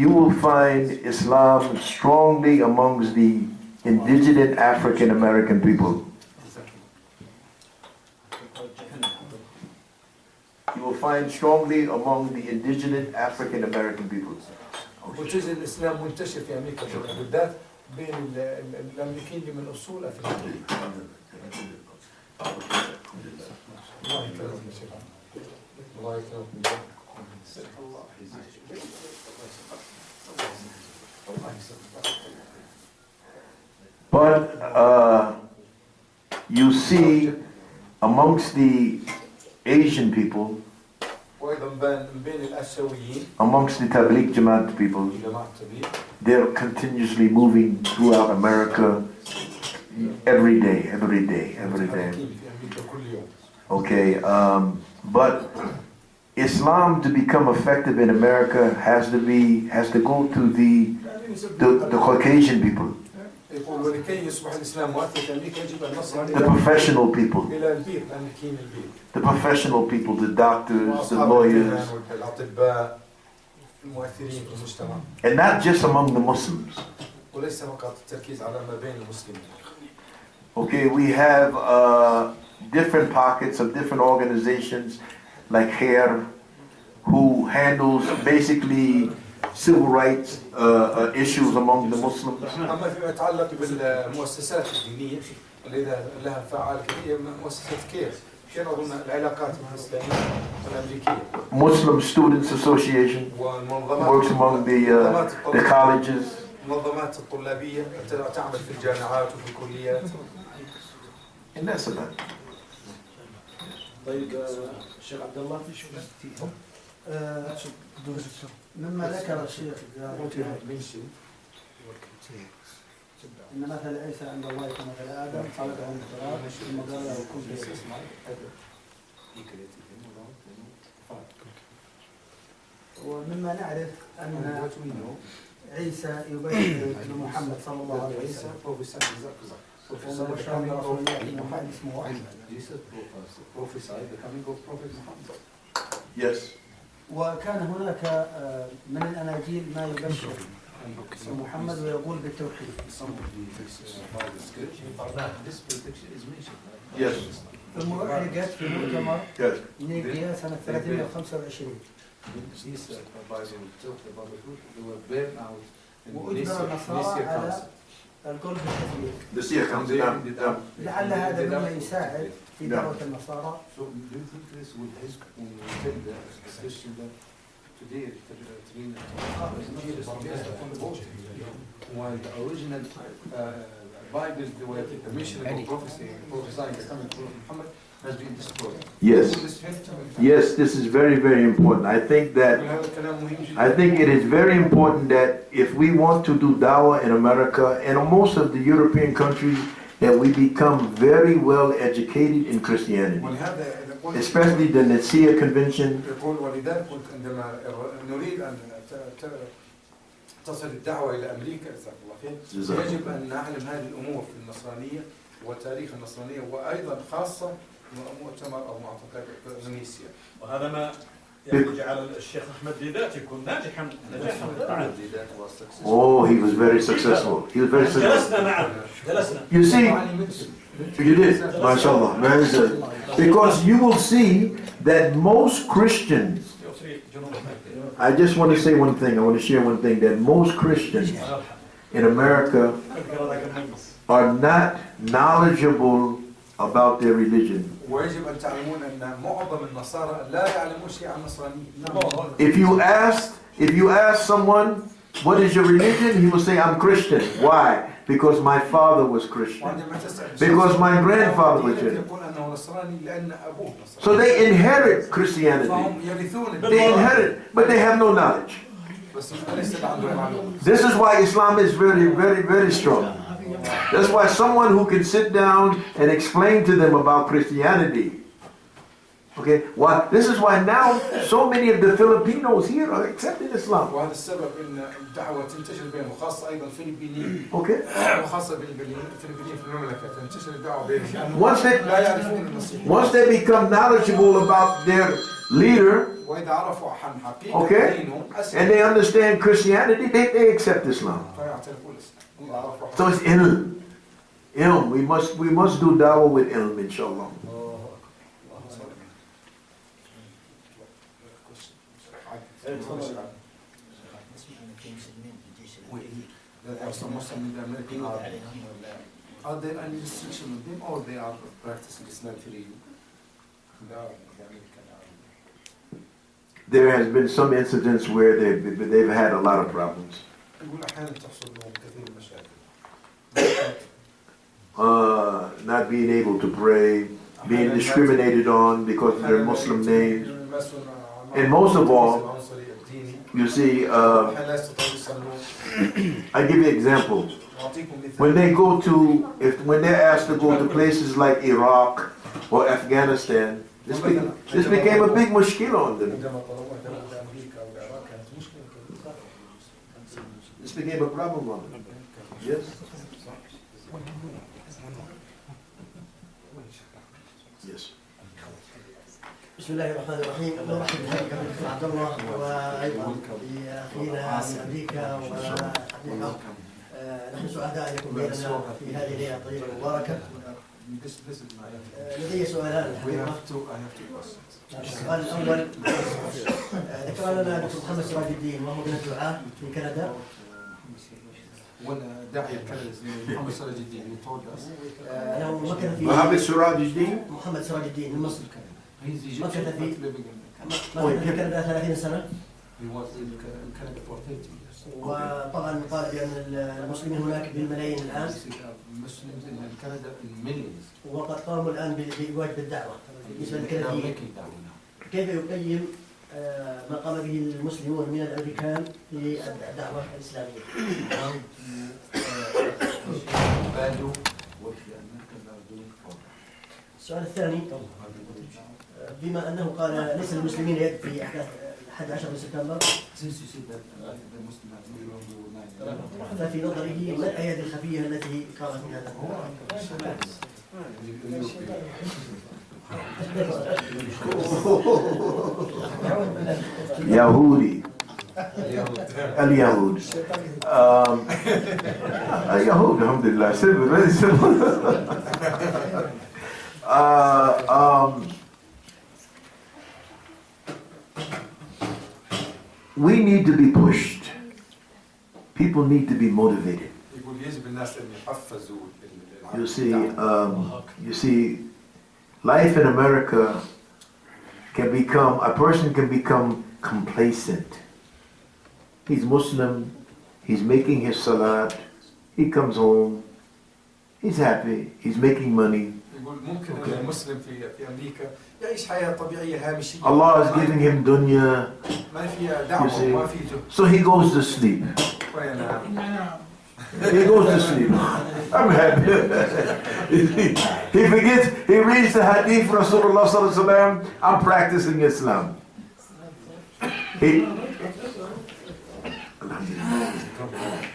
You will find Islam strongly amongst the indigenous African American people. You will find strongly among the indigenous African American people. وتجد الإسلام منتشر في أمريكا بالذات بين الأمريكيين اللي من أصول أفريقية. الله يكرمك شيخ. الله يكرمك. But you see amongst the Asian people, amongst the Tabligh Jamaat people, they're continuously moving throughout America every day. Okay, but Islam to become effective in America has to go to the Caucasian people, the professional people, the doctors, the lawyers, and not just among the Muslims. Okay, we have different pockets of different organizations like HAIR, who handles basically civil rights issues among the Muslims. أما فيما يتعلق بالمؤسسات الدينية اللي لها فعال كبير مؤسسة كير أظن العلاقات الإسلامية والأمريكية. Muslim Students Association works among the colleges. المنظمات الطلابية تعمل في الجامعات وفي الكليات. And that's about it. طيب الشيخ عبد الله مما ذكر الشيخ إن مثل عيسى عند الله كمثل آدم خلقه من تراب ثم قال له كن فيكون. ومما نعرف أن عيسى يبين أن محمد صلى الله عليه وسلم ومبشر برسول يأتي محمد اسمه أحمد. Yes. وكان هناك من الأناجيل ما يبشر محمد ويقول بالتوحيد. Yes. ثم أحرقت في مؤتمر نيقيا سنة 325. وأجبر النصارى على القول بالتثليث. لعل هذا مما يساعد في دعوة النصارى. While the original Bible, the mission of prophecy, prophesying the coming of Muhammad, has been destroyed. Yes, this is very, very important. I think it is very important that if we want to do dawah in America and most of the European countries, that we become very well educated in Christianity, especially the Nicaea Convention. تصل الدعوة إلى أمريكا جزاك الله خير. يجب أن نعلم هذه الأمور في النصرانية وتاريخ النصرانية، وأيضا خاصة مؤتمر أو معتقد إندونيسيا. وهذا ما يعني جعل الشيخ أحمد ديدات يكون ناجحا بعد. Oh, he was very successful. He was very successful. جلسنا معه. جلسنا. You see, you did, mashallah, very good. Because you will see that most Christians, I just want to say one thing, I want to share one thing, that most Christians in America are not knowledgeable about their religion. ويجب أن تعلمون أن معظم النصارى لا يعلمون شيء عن النصرانية. If you ask someone, what is your religion? He will say, I'm Christian. Why? Because my father was Christian. Because my grandfather was Christian. So they inherit Christianity. They inherit, but they have no knowledge. This is why Islam is very, very, very strong. That's why someone who can sit down and explain to them about Christianity. Okay, why? This is why now so many of the Filipinos here are accepting Islam. وهذا السبب ان الدعوه تنتشر بينهم، وخاصه ايضا الفلبينيين. Okay. وخاصه الفلبينيين في المملكه تنتشر الدعوه بينهم. لا يعرفون المسيح. Once they become knowledgeable about their leader, وإذا عرفوا عن حقيقة okay, دينهم and they understand Christianity, they accept Islam. So it's ilm. Ilm. We must do dawah with ilm, inshallah. Are there any restrictions on them, or they are practicing Islam freely? There has been some incidents where they've had a lot of problems. Not being able to pray, being discriminated on because of their Muslim names, and most of all, you see, I give you an example. When they're asked to go to places like Iraq or Afghanistan, this became a big mushkil on them. This became a problem on them. Yes? Yes. بسم الله الرحمن الرحيم. نرحب بحضرتك الدكتور عبد الله وايضا باخينا من امريكا وحقيقه نحن سعداء ان يكون بيننا في هذه الليله الطيبه المباركه. لدي سؤالان الحقيقه. السؤال الاول، ذكر لنا دكتور محمد سراج الدين وهو من الدعاة في كندا. داعية كندا محمد سراج الدين انه مكث في محمد سراج الدين؟ محمد سراج الدين من مصر. مكث في كندا 30 سنة. وطبعا قال بأن المسلمين هناك بالملايين الآن. وقد قاموا الآن بواجب الدعوة بالنسبة للكنديين. كيف يقيم ما قام به المسلمون من الأمريكان في الدعوة الإسلامية؟ السؤال الثاني، بما أنه قال ليس للمسلمين يد في أحداث 11 سبتمبر، ففي نظره ما الأيادي الخفية التي قامت بهذا؟ يهودي. اليهود. اليهود الحمد لله. Simple, very simple. We need to be pushed. People need to be motivated. You see, life in America a person can become complacent. He's Muslim, he's making his salat, he comes home, he's happy, he's making money. Allah is giving him dunya. You see? So he goes to sleep. He goes to sleep. I'm happy. He forgets, he reads the hadith of Rasulullah sallallahu alaihi wasallam, I'm practicing Islam.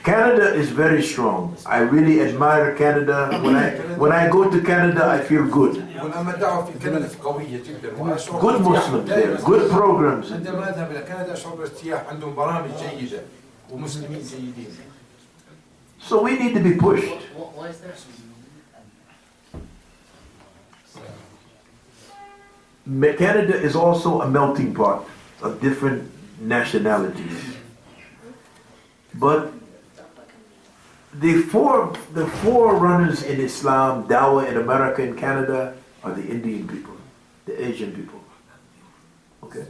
Canada is very strong. I really admire Canada. When I go to Canada, I feel good. وأما الدعوة في كندا قوية جدا وأشعر Good Muslims there, good programs. عندما أذهب إلى كندا أشعر بارتياح عندهم برامج جيدة ومسلمين جيدين. So we need to be pushed. Why is that? Canada is also a melting pot of different nationalities. But the forerunners in Islam, Dawah in America and Canada, are the Indian people, the Asian people. Okay?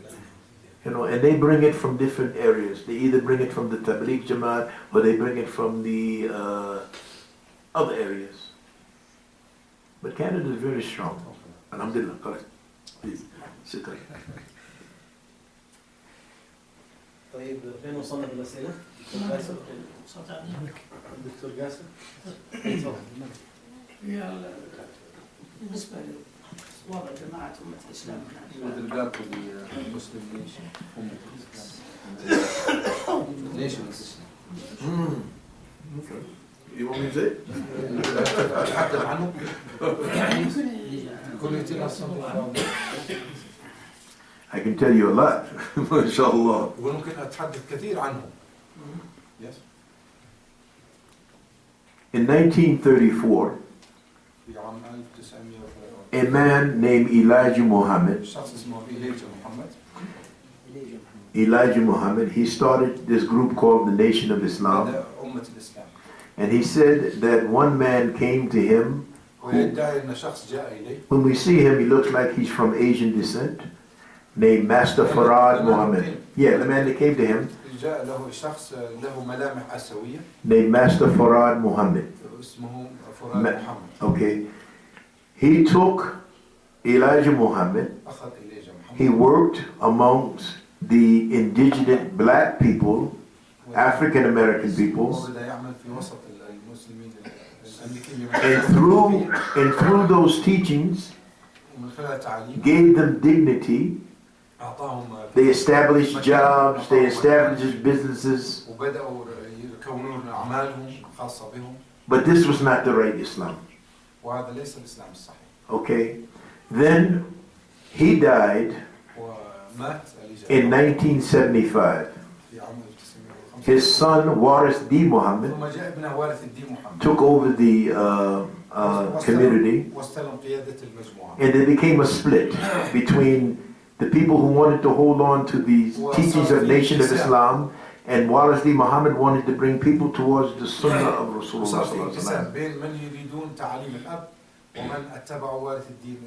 You know, and they bring it from different areas. They either bring it from the Tabligh Jamaat or they bring it from the other areas. But Canada is very strong. Alhamdulillah. Correct. Please. Shukran. طيب فين وصلنا بالأسئلة؟ دكتور قاسم؟ بالنسبة لوضع جماعة أمة الإسلام You want me to say it? I can tell you a lot, mashallah. وممكن أتحدث كثير عنهم. Yes. In 1934, في عام 1934 a man named Elijah Muhammad, شخص اسمه إليجا محمد. Elijah Muhammad, he started this group called the Nation of Islam. بدأ أمة الإسلام. And he said that one man came to him. ويدعي أن شخص جاء إليه. When we see him, he looks like he's from Asian descent, named Master Farad Muhammad. Yeah, the man that came to him, جاء له شخص له ملامح آسيوية. named Master Farad Muhammad. اسمه فراد محمد. Okay. He took Elijah Muhammad. أخذ إليجا محمد. He worked amongst the indigenous black people, African American peoples, وبدأ يعمل في وسط المسلمين الأمريكيين. and through those teachings, ومن خلال تعليم gave them dignity. أعطاهم. They established jobs, they established businesses. وبدأوا يكونون أعمالهم خاصة بهم. But this was not the right Islam. وهذا ليس الإسلام الصحيح. Okay. Then he died ومات in 1975. في عام 1955. His son, Waris D. Muhammad, ثم جاء ابنه وارث الدين محمد. took over the community, واستلم قيادة المجموعة. and there became a split between the people who wanted to hold on to these teachings of Nation of Islam, and Waris D. Muhammad wanted to bring people towards the Sunnah of Rasulullah وصار في sallallahu alaihi انقسام wasallam. بين من يريدون تعاليم الأب ومن اتبعوا وارث الدين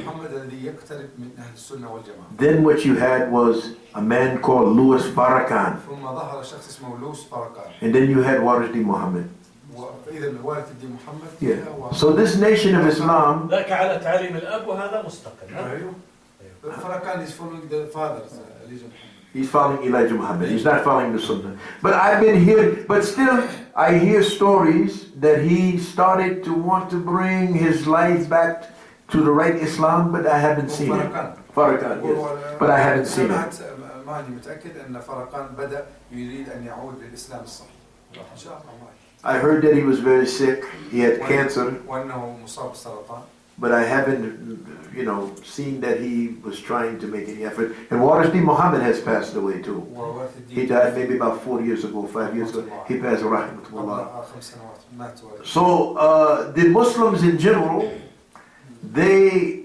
محمد الذي يقترب من أهل السنة والجماعة. Then what you had was a man called Louis Farrakhan, ثم ظهر شخص اسمه لوس فاركان. and then you had Waris D. Muhammad. وإذا وارث الدين محمد. Yeah. So this Nation of Islam, ذاك على تعليم الأب وهذا مستقل. أيوه. فاركان is following the fathers. he's following Elijah Muhammad. He's not following the Sunnah. But I've been here, but still I hear stories that he started to want to bring his life back to the right Islam, but I haven't seen it. Farrakhan, yes. But I haven't seen it. ماني متأكد أن فاركان بدأ يريد أن يعود للإسلام الصحيح. إن شاء الله. I heard that he was very sick. He had cancer. وأنه مصاب بالسرطان. But I haven't, seen that he was trying to make any effort. And Waris D. Muhammad has passed away too. He died maybe about 4 years ago, 5 years ago. He passed away, rahmatullah. So the Muslims in general, they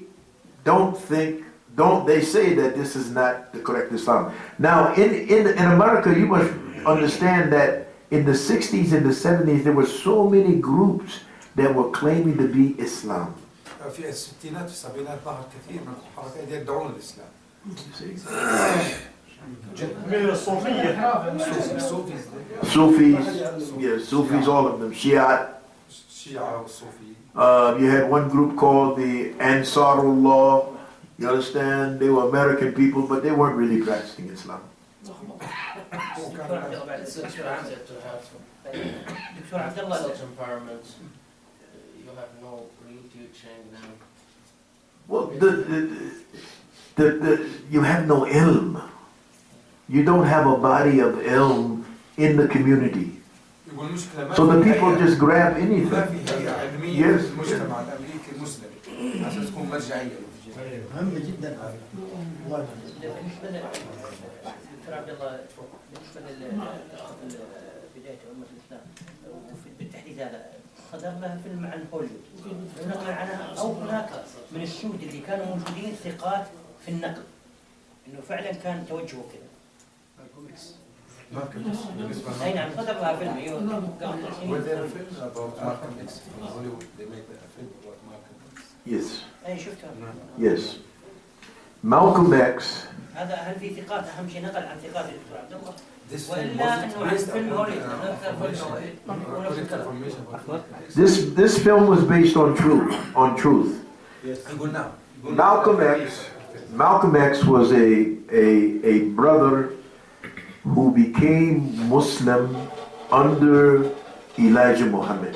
they say that this is not the correct Islam. Now in America, you must understand that in the 60s and the 70s, there were so many groups that were claiming to be Islam. في الستينات والسبعينات ظهر كثير من الحركات يدعون الإسلام. من الصوفية. Sufis, all of them, Shia. الشيعة والصوفية. You had one group called the Ansarullah. You understand? They were American people, but they weren't really practicing Islam. It's a transit to have such environment. You have no real teaching now. Well, you have no ilm. You don't have a body of ilm in the community. يقول المشكلة ما So the في people هيئة- just grab ما anything. في هيئة علمية Yes. في المجتمع الأمريكي المسلم عشان تكون مرجعية. مهم جدا. بالنسبة دكتور عبد الله بالنسبة بداية أمة الإسلام وبالتحديد هذا صدر لها فيلم عن هوليوود ونقل عنها أو هناك من السود اللي كانوا موجودين ثقات في النقل إنه فعلا كان توجهه كذا. ماركم إكس بالنسبة أي نعم صدر لها فيلم أيوه قبل Was there a سنين. film about Malcolm X in Hollywood? They made a film about Malcolm X. Yes, أي شفتها. yes. Malcolm X, هذا هل في ثقات أهم شيء نقل عن ثقات يا دكتور عبد الله؟ This film وإلا wasn't إنه عن based فيلم upon هوليوود أكثر فيلم هوليوود ونفس correct الكلام. information about Malcolm X. this film was based on truth. يقول نعم. Malcolm X was a brother who became Muslim under Elijah Muhammad.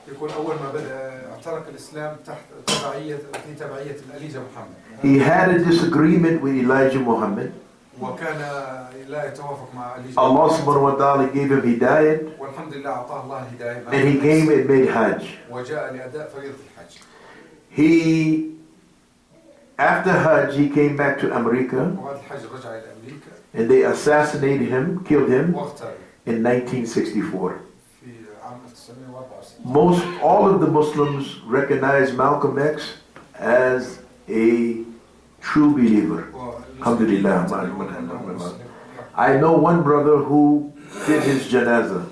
يقول أول ما بدأ اعترك الإسلام تحت تبعية الأليجة محمد. He had a disagreement with Elijah Muhammad. وكان لا يتوافق مع أليجة. Allah subhanahu wa ta'ala gave him hidayat, والحمد لله أعطاه الله الهداية. and he came and made Hajj. وجاء لأداء فريضة الحج. After Hajj, he came back to America, وبعد الحج رجع إلى أمريكا. and they assassinated him, killed him واغتال in 1964. في عام 1964. All of the Muslims recognize Malcolm X as a true believer. Alhamdulillah. I know one brother who did his janazah,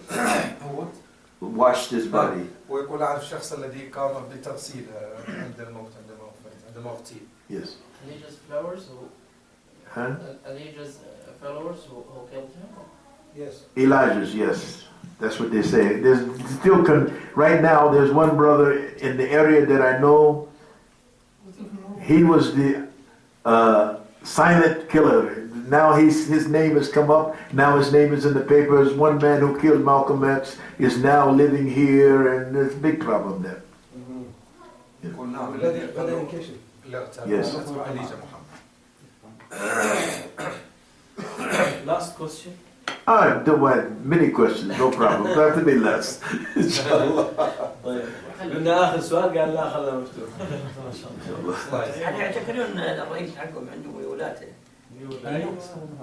washed his body. ويقول أعرف الشخص الذي قام بتغسيل عند الموت عندما اغتيل. Yes. Elijah's flowers who Huh? Elijah's followers who killed him. Yes. Elijah's, yes. That's what they say. There's still, right now, there's one brother in the area that I know. He was the silent killer. Now his name has come up. Now his name is in the papers. One man who killed Malcolm X is now living here, and there's a big problem there. يقول نعم. بدأ ينكشف. Yes. أليجة محمد. Last question. Don't want many questions, no problem. Don't have to be less. Inshallah. طيب قلنا آخر سؤال قال لا خلنا مفتوح. يعني يعتقدون الرئيس حقهم عنده ولاته.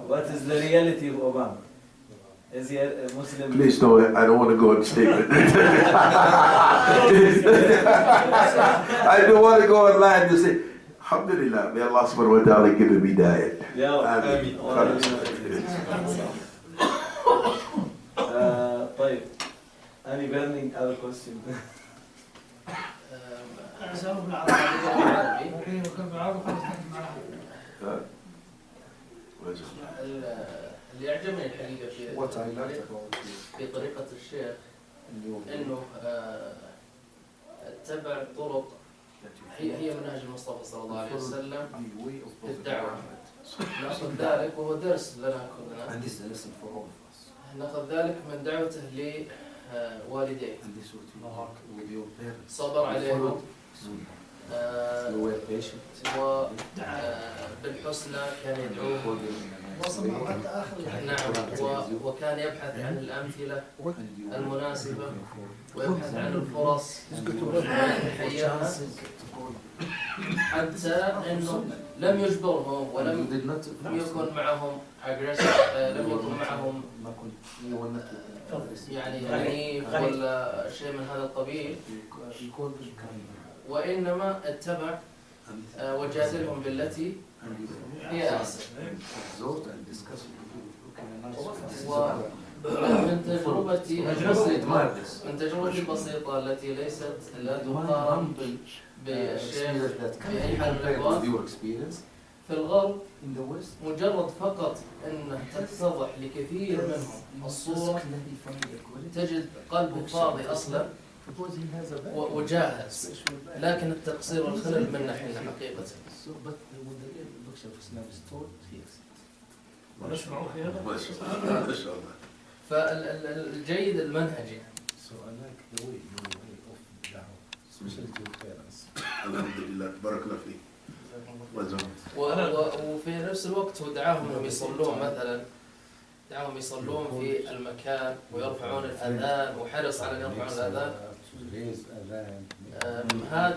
What is the reality of Obama? Is he a Muslim? Please don't, I don't want to go on statement. I don't want to go online and say, Alhamdulillah, may Allah subhanahu wa ta'ala give him hidayat. يا آمين. طيب any burning other question? أسأله بالعربي. اللي يعجبني الحقيقة في طريقة الشيخ إنه اتبع طرق هي منهج المصطفى صلى الله عليه وسلم في الدعوة. نأخذ ذلك وهو درس لنا كلنا. نأخذ ذلك من دعوته لوالديه. صبر عليهم وبالحسنى كان يدعوهم. نعم وكان يبحث عن الأمثلة المناسبة ويبحث عن الفرص يتحياها حتى أنه لم يجبرهم ولم يكن معهم لم يكن معهم يعني عنيف ولا شيء من هذا القبيل، وإنما اتبع وجادلهم بالتي هي أحسن. ومن تجربتي البسيطة التي ليست لا تقارن بالشيخ في أي حال من الأحوال في الغرب، مجرد فقط أن تتضح لكثير منهم الصورة تجد قلبه فاضي أصلا وجاهز، لكن التقصير والخلل منا احنا حقيقة. فالجيد المنهجي. Alhamdulillah, barakallah fiik. وفي نفس الوقت هو دعاهم انهم يصلون مثلا دعوهم يصلون في المكان ويرفعون الأذان وحرص على أن يرفعون الأذان.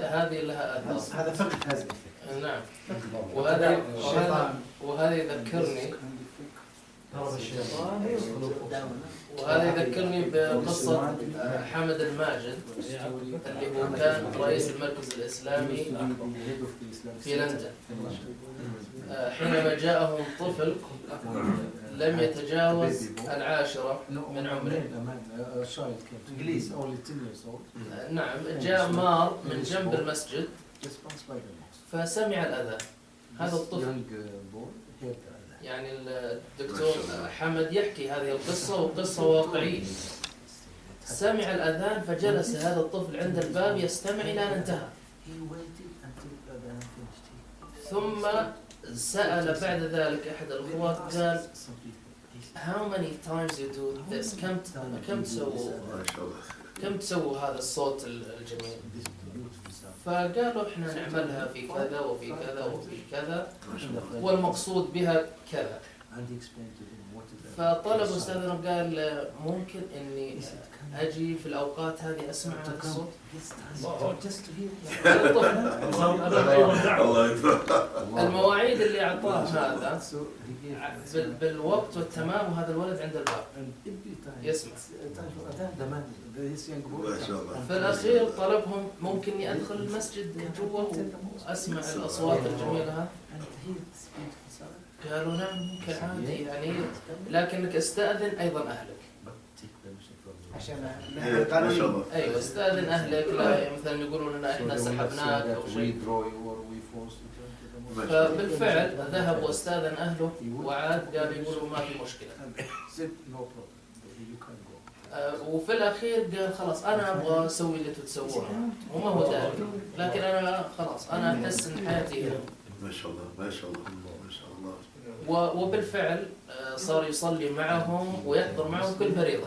هذه لها أثر. هذا فقه هذا. نعم. وهذا يذكرني وهذا يذكرني بقصة حمد الماجد اللي هو كان رئيس المركز الإسلامي في لندن. حينما جاءهم طفل لم يتجاوز 10 من عمره. نعم. جاء مار من جنب المسجد فسمع الأذان. هذا الطفل يعني الدكتور حمد يحكي هذه القصة وقصة واقعية. سمع الأذان فجلس هذا الطفل عند الباب يستمع إلى أن انتهى. ثم سأل بعد ذلك أحد الأخوات قال How many times you do this? كم تسووا هذا الصوت الجميل؟ فقالوا احنا نعملها في كذا وفي كذا وفي كذا والمقصود بها كذا. فطلب أستاذنا قال ممكن إني أجي في الأوقات هذه أسمع هذا الصوت. المواعيد اللي أعطاه هذا بالوقت والتمام وهذا الولد عند الباب يسمع. في الأخير طلبهم ممكن أدخل المسجد جوا وأسمع الأصوات الجميلة. قالوا نعم ممكن عادي يعني لكنك استأذن أيضا أهلك. عشان أيوة استأذن أهلك. لا مثلا يقولون لنا إحنا سحبناك أو شيء. فبالفعل ذهب واستأذن أهله وعاد قال يقولوا ما في مشكلة. وفي الأخير قال خلاص أنا أبغى أسوي اللي تسوونه وما هو داري لكن أنا خلاص أنا أحس إن حياتي هنا. ما شاء الله ما شاء الله ما شاء الله. وبالفعل صار يصلي معهم ويحضر معهم كل فريضة.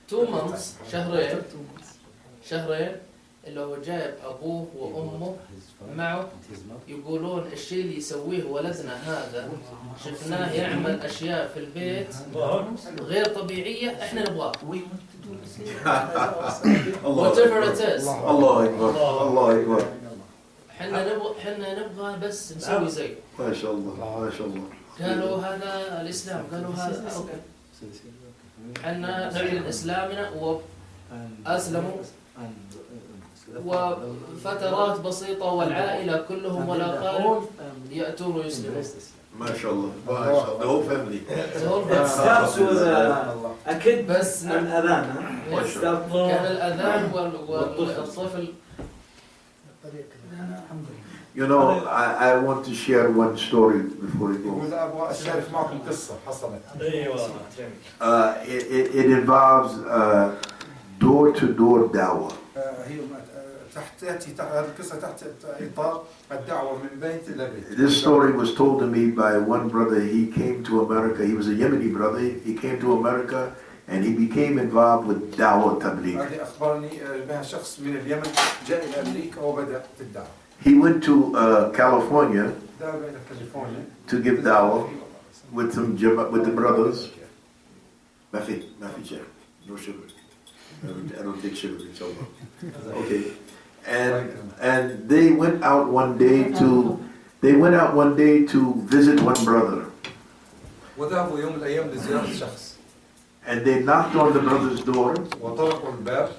2 months شهرين اللي هو جايب أبوه وأمه معه. يقولون الشيء اللي يسويه ولدنا هذا شفناه يعمل أشياء في البيت غير طبيعية إحنا نبغاه. whatever it is. الله أكبر الله أكبر. حنا نبغى بس نسوي زيه. ما شاء الله ما شاء الله. قالوا هذا الإسلام. قالوا هذا أوكي. حنا نعلن إسلامنا وأسلموا وفترات بسيطة والعائلة كلهم ولا قال يأتون ويسلمون. ما شاء الله ما شاء الله. The whole family. أكيد بس الأذان كان الأذان والطفل. You know, I want to share one story before we go. يقول أبغى أشارك معكم قصة حصلت. It involves door-to-door dawah. هي تحت هذه القصة تحت إطار الدعوة من بيت إلى بيت. This story was told to me by one brother. He came to America. He was a Yemeni brother. He came to America and he became involved with dawah tabligh. هذه أخبرني بها شخص من اليمن جاء إلى أمريكا وبدأ في الدعوة. He went to California ذهب إلى كاليفورنيا to give dawah with the brothers. ما في sugar. No sugar. I don't take sugar. Inshallah. Okay. And they went out one day to visit one brother. وذهبوا يوم من الأيام لزيارة شخص. And they knocked on the brother's door. وطرقوا الباب.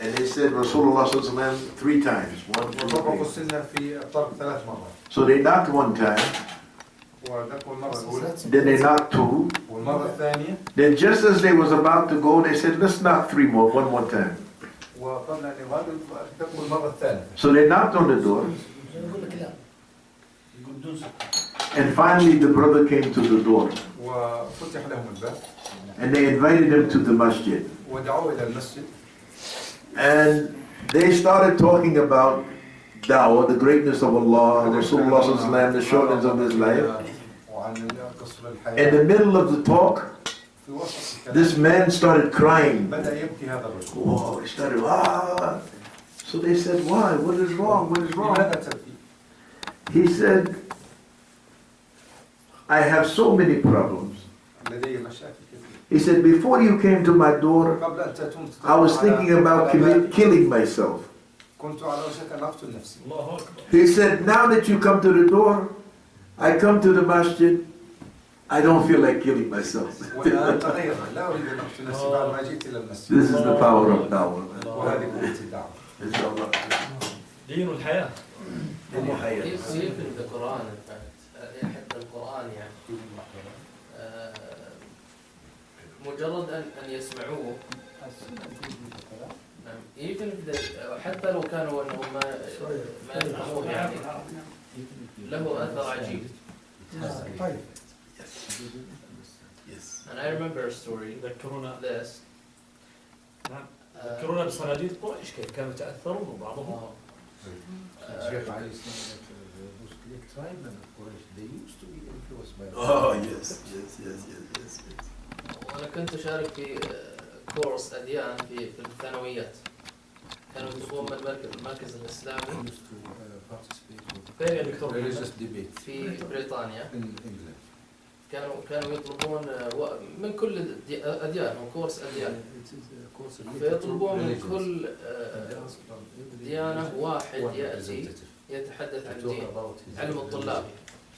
And they said Rasulullah sallallahu alaihi wasallam 3 times. وطرقوا السنة في طرق 3 مرات. So they knocked 1 time. ودقوا المرة الأولى. Then they knocked 2. والمرة الثانية. Then just as they was about to go, they said, let's knock 3 more, one more time. وقبل أن يغادروا دقوا المرة الثالثة. So they knocked on the door. And finally the brother came to the door. وفتح لهم الباب. And they invited him to the masjid. ودعوه إلى المسجد. And they started talking about da'wah, the greatness of Allah, Rasulullah sallallahu alaihi wasallam, the shortness of his life. In the middle of the talk, this man started crying. Whoa, he started, ah. So they said, why? What is wrong? What is wrong? He said, I have so many problems. لدي مشاكل كثيرة. He said, before you came to my door, قبل أن تأتون I was thinking about killing myself. كنت على وشك أن أقتل نفسي. الله أكبر. He said, now that you come to the door, I come to the masjid, I don't feel like killing myself. والآن تغير، لا أريد أن أقتل نفسي بعد ما جئت إلى المسجد. This is the power of dawah. وهذه قوة الدعوة. Inshallah. دين الحياة. Even the Quran, in fact, حتى القرآن يعني مجرد أن يسمعوه. نعم. Even if حتى لو كانوا أنهم ما يفهمون يعني له أثر عجيب. طيب. And I remember a story. ذكرونا This. نعم. ذكرونا بصناديد قريش كيف كانوا يتأثرون وبعضهم. Sheikh Ali Muslim tribesmen of Quraysh, they used to be influenced by. Oh, yes. وأنا كنت أشارك في كورس أديان في الثانويات. كانوا يدخلون من المركز الإسلامي religious debate في بريطانيا. in England. كانوا يطلبون من كل أديان، هو كورس أديان. فيطلبون من كل ديانة واحد يأتي يتحدث عن دين، علم الطلاب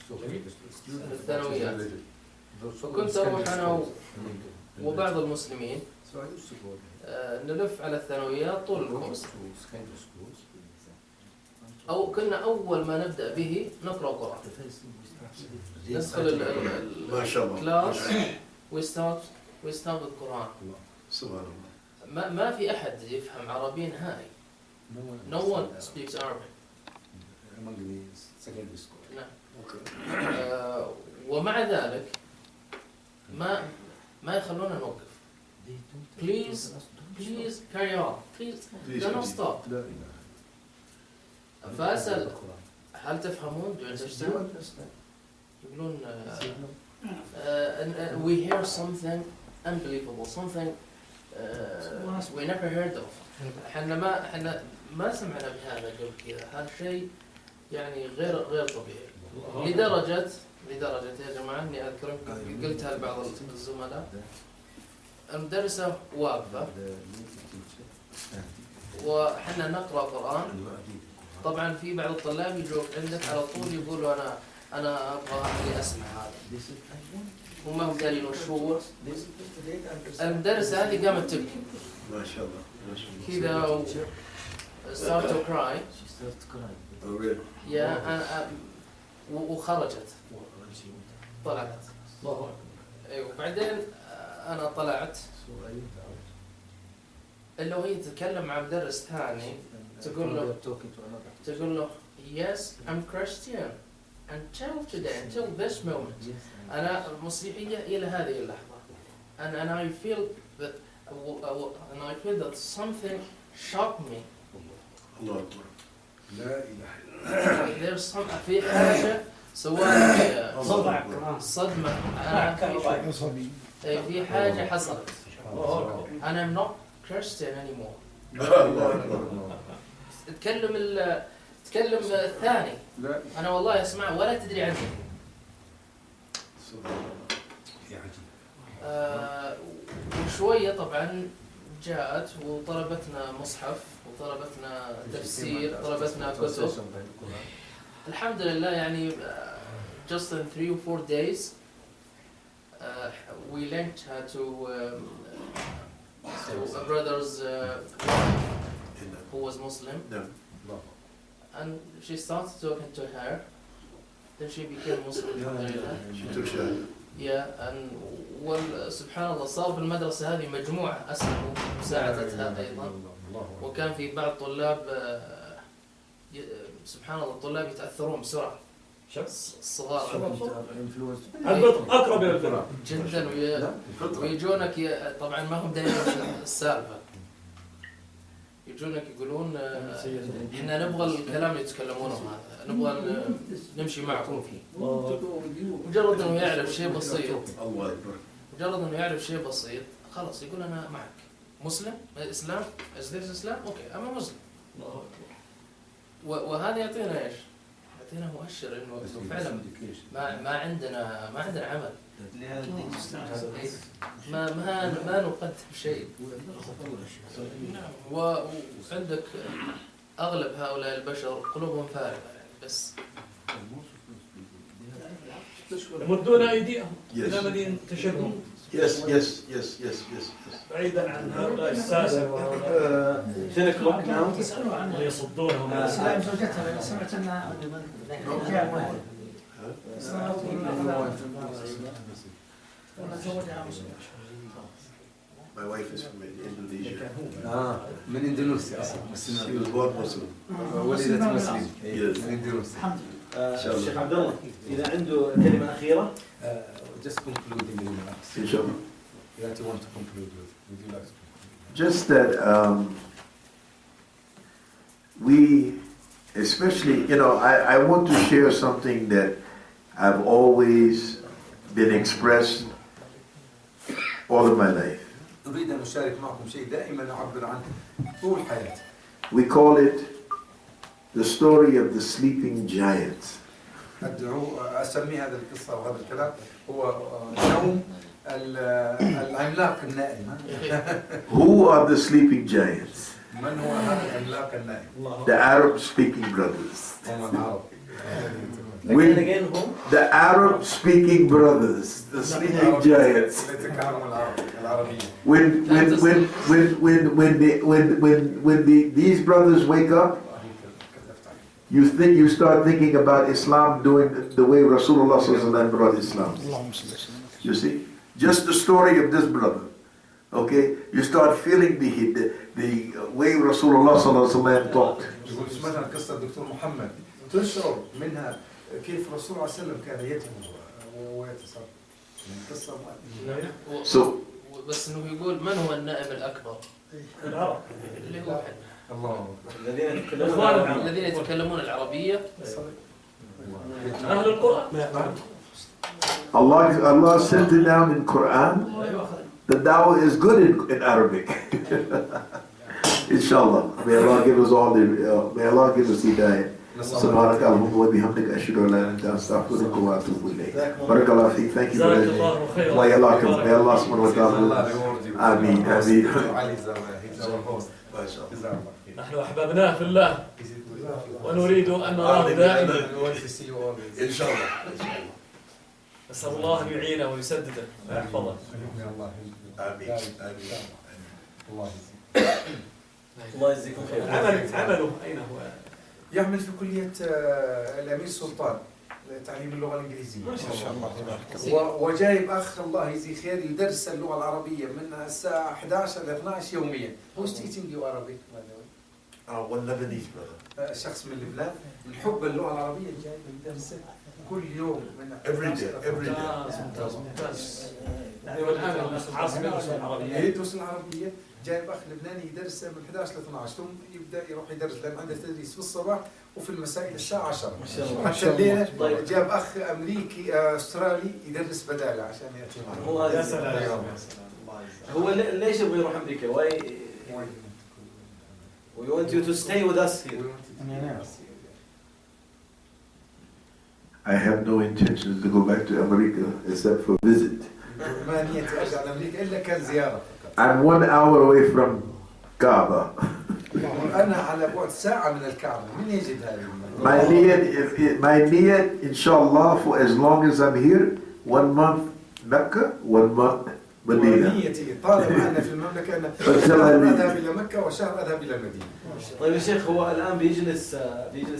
في الثانويات. فكنت أروح أنا وبعض المسلمين نلف على الثانويات طول الكورس. أو كنا أول ما نبدأ به نقرأ القرآن. ندخل ما شاء الله. الكلاس ويستوعب القرآن. سبحان الله. ما في أحد يفهم عربي نهائي. No one speaks Arabic. among the secondary school. نعم. ومع ذلك ما يخلونا نوقف. Please carry on. Please do not stop. فأسأل هل تفهمون؟ Do you understand؟ يقولون we hear something unbelievable, something we never heard of. احنا ما سمعنا بهذا قبل كذا. هذا شيء يعني غير طبيعي. لدرجة يا جماعة اني اذكر قلتها لبعض الزملاء. المدرسة واقفة وحنا نقرأ قرآن. طبعا في بعض الطلاب يجوا عندك على طول يقولوا انا ابغى اني اسمع هذا. وما هم دارين وش هو. المدرسة هذه قامت تبكي. ما شاء الله. كذا start to cry. Oh, really? وخرجت. طلعت. ايوه وبعدين انا طلعت. اللي هي تتكلم مع مدرس ثاني تقول له yes I'm Christian until today until this moment. أنا مسيحية إلى هذه اللحظة. and I feel that something shocked me. الله أكبر. لا إله إلا there's some في حاجة سواء صدمة في حاجة حصلت. and I'm not Christian anymore. تكلم الثاني. أنا والله أسمع ولا تدري عنه. وشوية طبعا جاءت وطلبتنا مصحف وطلبتنا تفسير طلبتنا كتب. الحمد لله يعني just in 3 or 4 days we linked her to a brother's who was Muslim. And she started talking to her. Then she became Muslim. She took shahada. Yeah, and سبحان الله صار بالمدرسة هذه مجموعة أسلموا مساعدتها أيضا. وكان في بعض طلاب سبحان الله الطلاب يتأثرون بسرعة. الصغار أقرب إلى الفطرة جدا ويجونك طبعا ما هم دايما السالفة. يجونك يقولون احنا نبغى الكلام اللي يتكلمونه هذا نبغى نمشي معكم فيه. مجرد انه يعرف شيء بسيط. الله أكبر. مجرد انه يعرف شيء بسيط خلاص يقول انا معك. مسلم اسلام is this اسلام اوكي انا مسلم. وهذا يعطينا ايش؟ يعطينا مؤشر انه فعلا ما عندنا عمل. ما نقدم شيء. وعندك أغلب هؤلاء البشر قلوبهم فارغة يعني بس يمدون أيديهم إلى من تشبه. Yes. بعيدا عن هؤلاء الساسة 10 o'clock now. ويصدونهم عن اسلام زوجتها سمعت انها My wife is from Indonesia. من اندونيسيا اصلا. She was born Muslim. ولدت مسلم. Yes. من اندونيسيا. الشيخ عبد الله إذا عنده كلمة أخيرة. Just concluding remarks. Inshallah. That you want to conclude with. Would you like to conclude? Just that we, especially, I want to share something that I've always been expressed all of my life. أريد أن أشارك معكم شيء دائما أعبر عنه طول حياتي. We call it the story of the sleeping giant. أسمي هذا القصة وهذا الكلام هو نوم العملاق النائم. Who are the sleeping giants? من هو هذا العملاق النائم؟ The Arab-speaking brothers. هم العرب. Again, whom? The Arab-speaking brothers, the sleeping giants. When these brothers wake up, you start thinking about Islam doing the way Rasulullah ﷺ brought Islam. You see, just the story of this brother. Okay, you start feeling the way Rasulullah ﷺ talked. تشعر منها كيف الرسول عليه وسلم كان يدعو ويتصرف. القصة بس انه يقول من هو النائم الاكبر؟ العرب. اللي هو الله. الذين يتكلمون العربية. أهل القرآن. Allah sent it down in Quran. The dawah is good in Arabic. Inshallah. May Allah give us all may Allah give us hidayah. سبحانك اللهم وبحمدك أشهد أن لا إله إلا أنت أستغفرك وأتوب إليك. بارك الله فيك. Thank you very much. الله يلاكم. May Allah subhanahu wa ta'ala. آمين آمين. نحن أحببناه في الله ونريد أن نراه دائما. إن شاء الله. نسأل الله أن يعينه ويسدده ويحفظه. آمين. الله يجزيكم خير. عمله أين هو؟ يعمل في كلية الأمير سلطان لتعليم اللغة الإنجليزية. ما شاء الله. وجايب أخ الله يجزيه خير يدرس اللغة العربية من الساعة 11 ل 12 يوميا. Who's teaching you Arabic? One Lebanese brother. شخص من لبنان من حب اللغة العربية جايب يدرسها كل يوم من every day. ممتاز. يعني والآن عاصم يدرس العربية. يدرس العربية. جايب أخ لبناني يدرس من 11 ل 12 ثم يبدأ يروح يدرس لأن عنده تدريس في الصباح وفي المساء الساعة 10. حتى الليلة جاب أخ أمريكي أسترالي يدرس بداله عشان يأتي معه. يا سلام. هو ليش يبغى يروح أمريكا؟ Why? We want you to stay with us here. I have no intention to go back to America except for visit. ما نيتي أرجع لأمريكا إلا كان زيارة. I'm 1 hour away from Kaaba. أنا على بعد ساعة من الكعبة. من يجد هذه؟ My niyat, inshallah, for as long as I'm here, 1 month Mecca, 1 month Medina. نيتي طالما أنا في المملكة أنا شهر أذهب إلى مكة وشهر أذهب إلى المدينة. طيب يا شيخ هو الآن بيجلس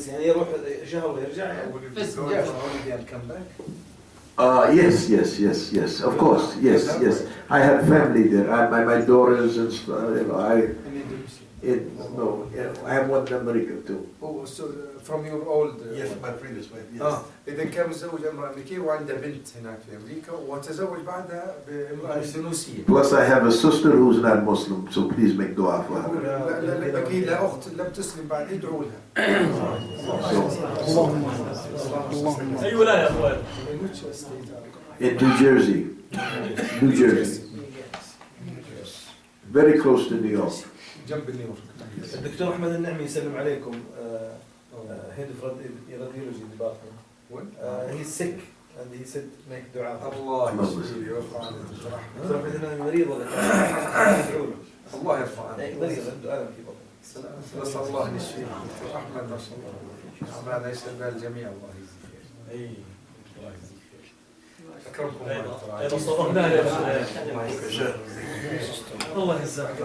يعني يروح شهر ويرجع يعني. Yes. Of course, yes. I have family there. My daughters and I have one in America too. Oh, so from your old. Yes, my previous wife. Yes. إذا كان متزوج امرأة أمريكية وعنده بنت هناك في أمريكا وتزوج بعدها بامرأة إندونيسية. Plus, I have a sister who's not Muslim, so please make dua for her. لا بقي لها أخت لم تسلم بعد ادعوا لها. أي ولاية يا أخوان؟ In New Jersey. Very close to New York. جنب نيويورك. الدكتور أحمد النعمي يسلم عليكم. Head of Radiology Department. He's sick and he said make dua. الله يشفيه ويرفع عنه الجرح. ترى إنه مريض ولا كان؟ الله يرفع عنه. مريض عنده ألم في بطنه. نسأل الله ان يشفيه. دكتور احمد ما شاء الله. أعمال يشفي الجميع الله يجزيه خير. اي الله يجزيه خير. اكرمكم الله. الله يجزاك.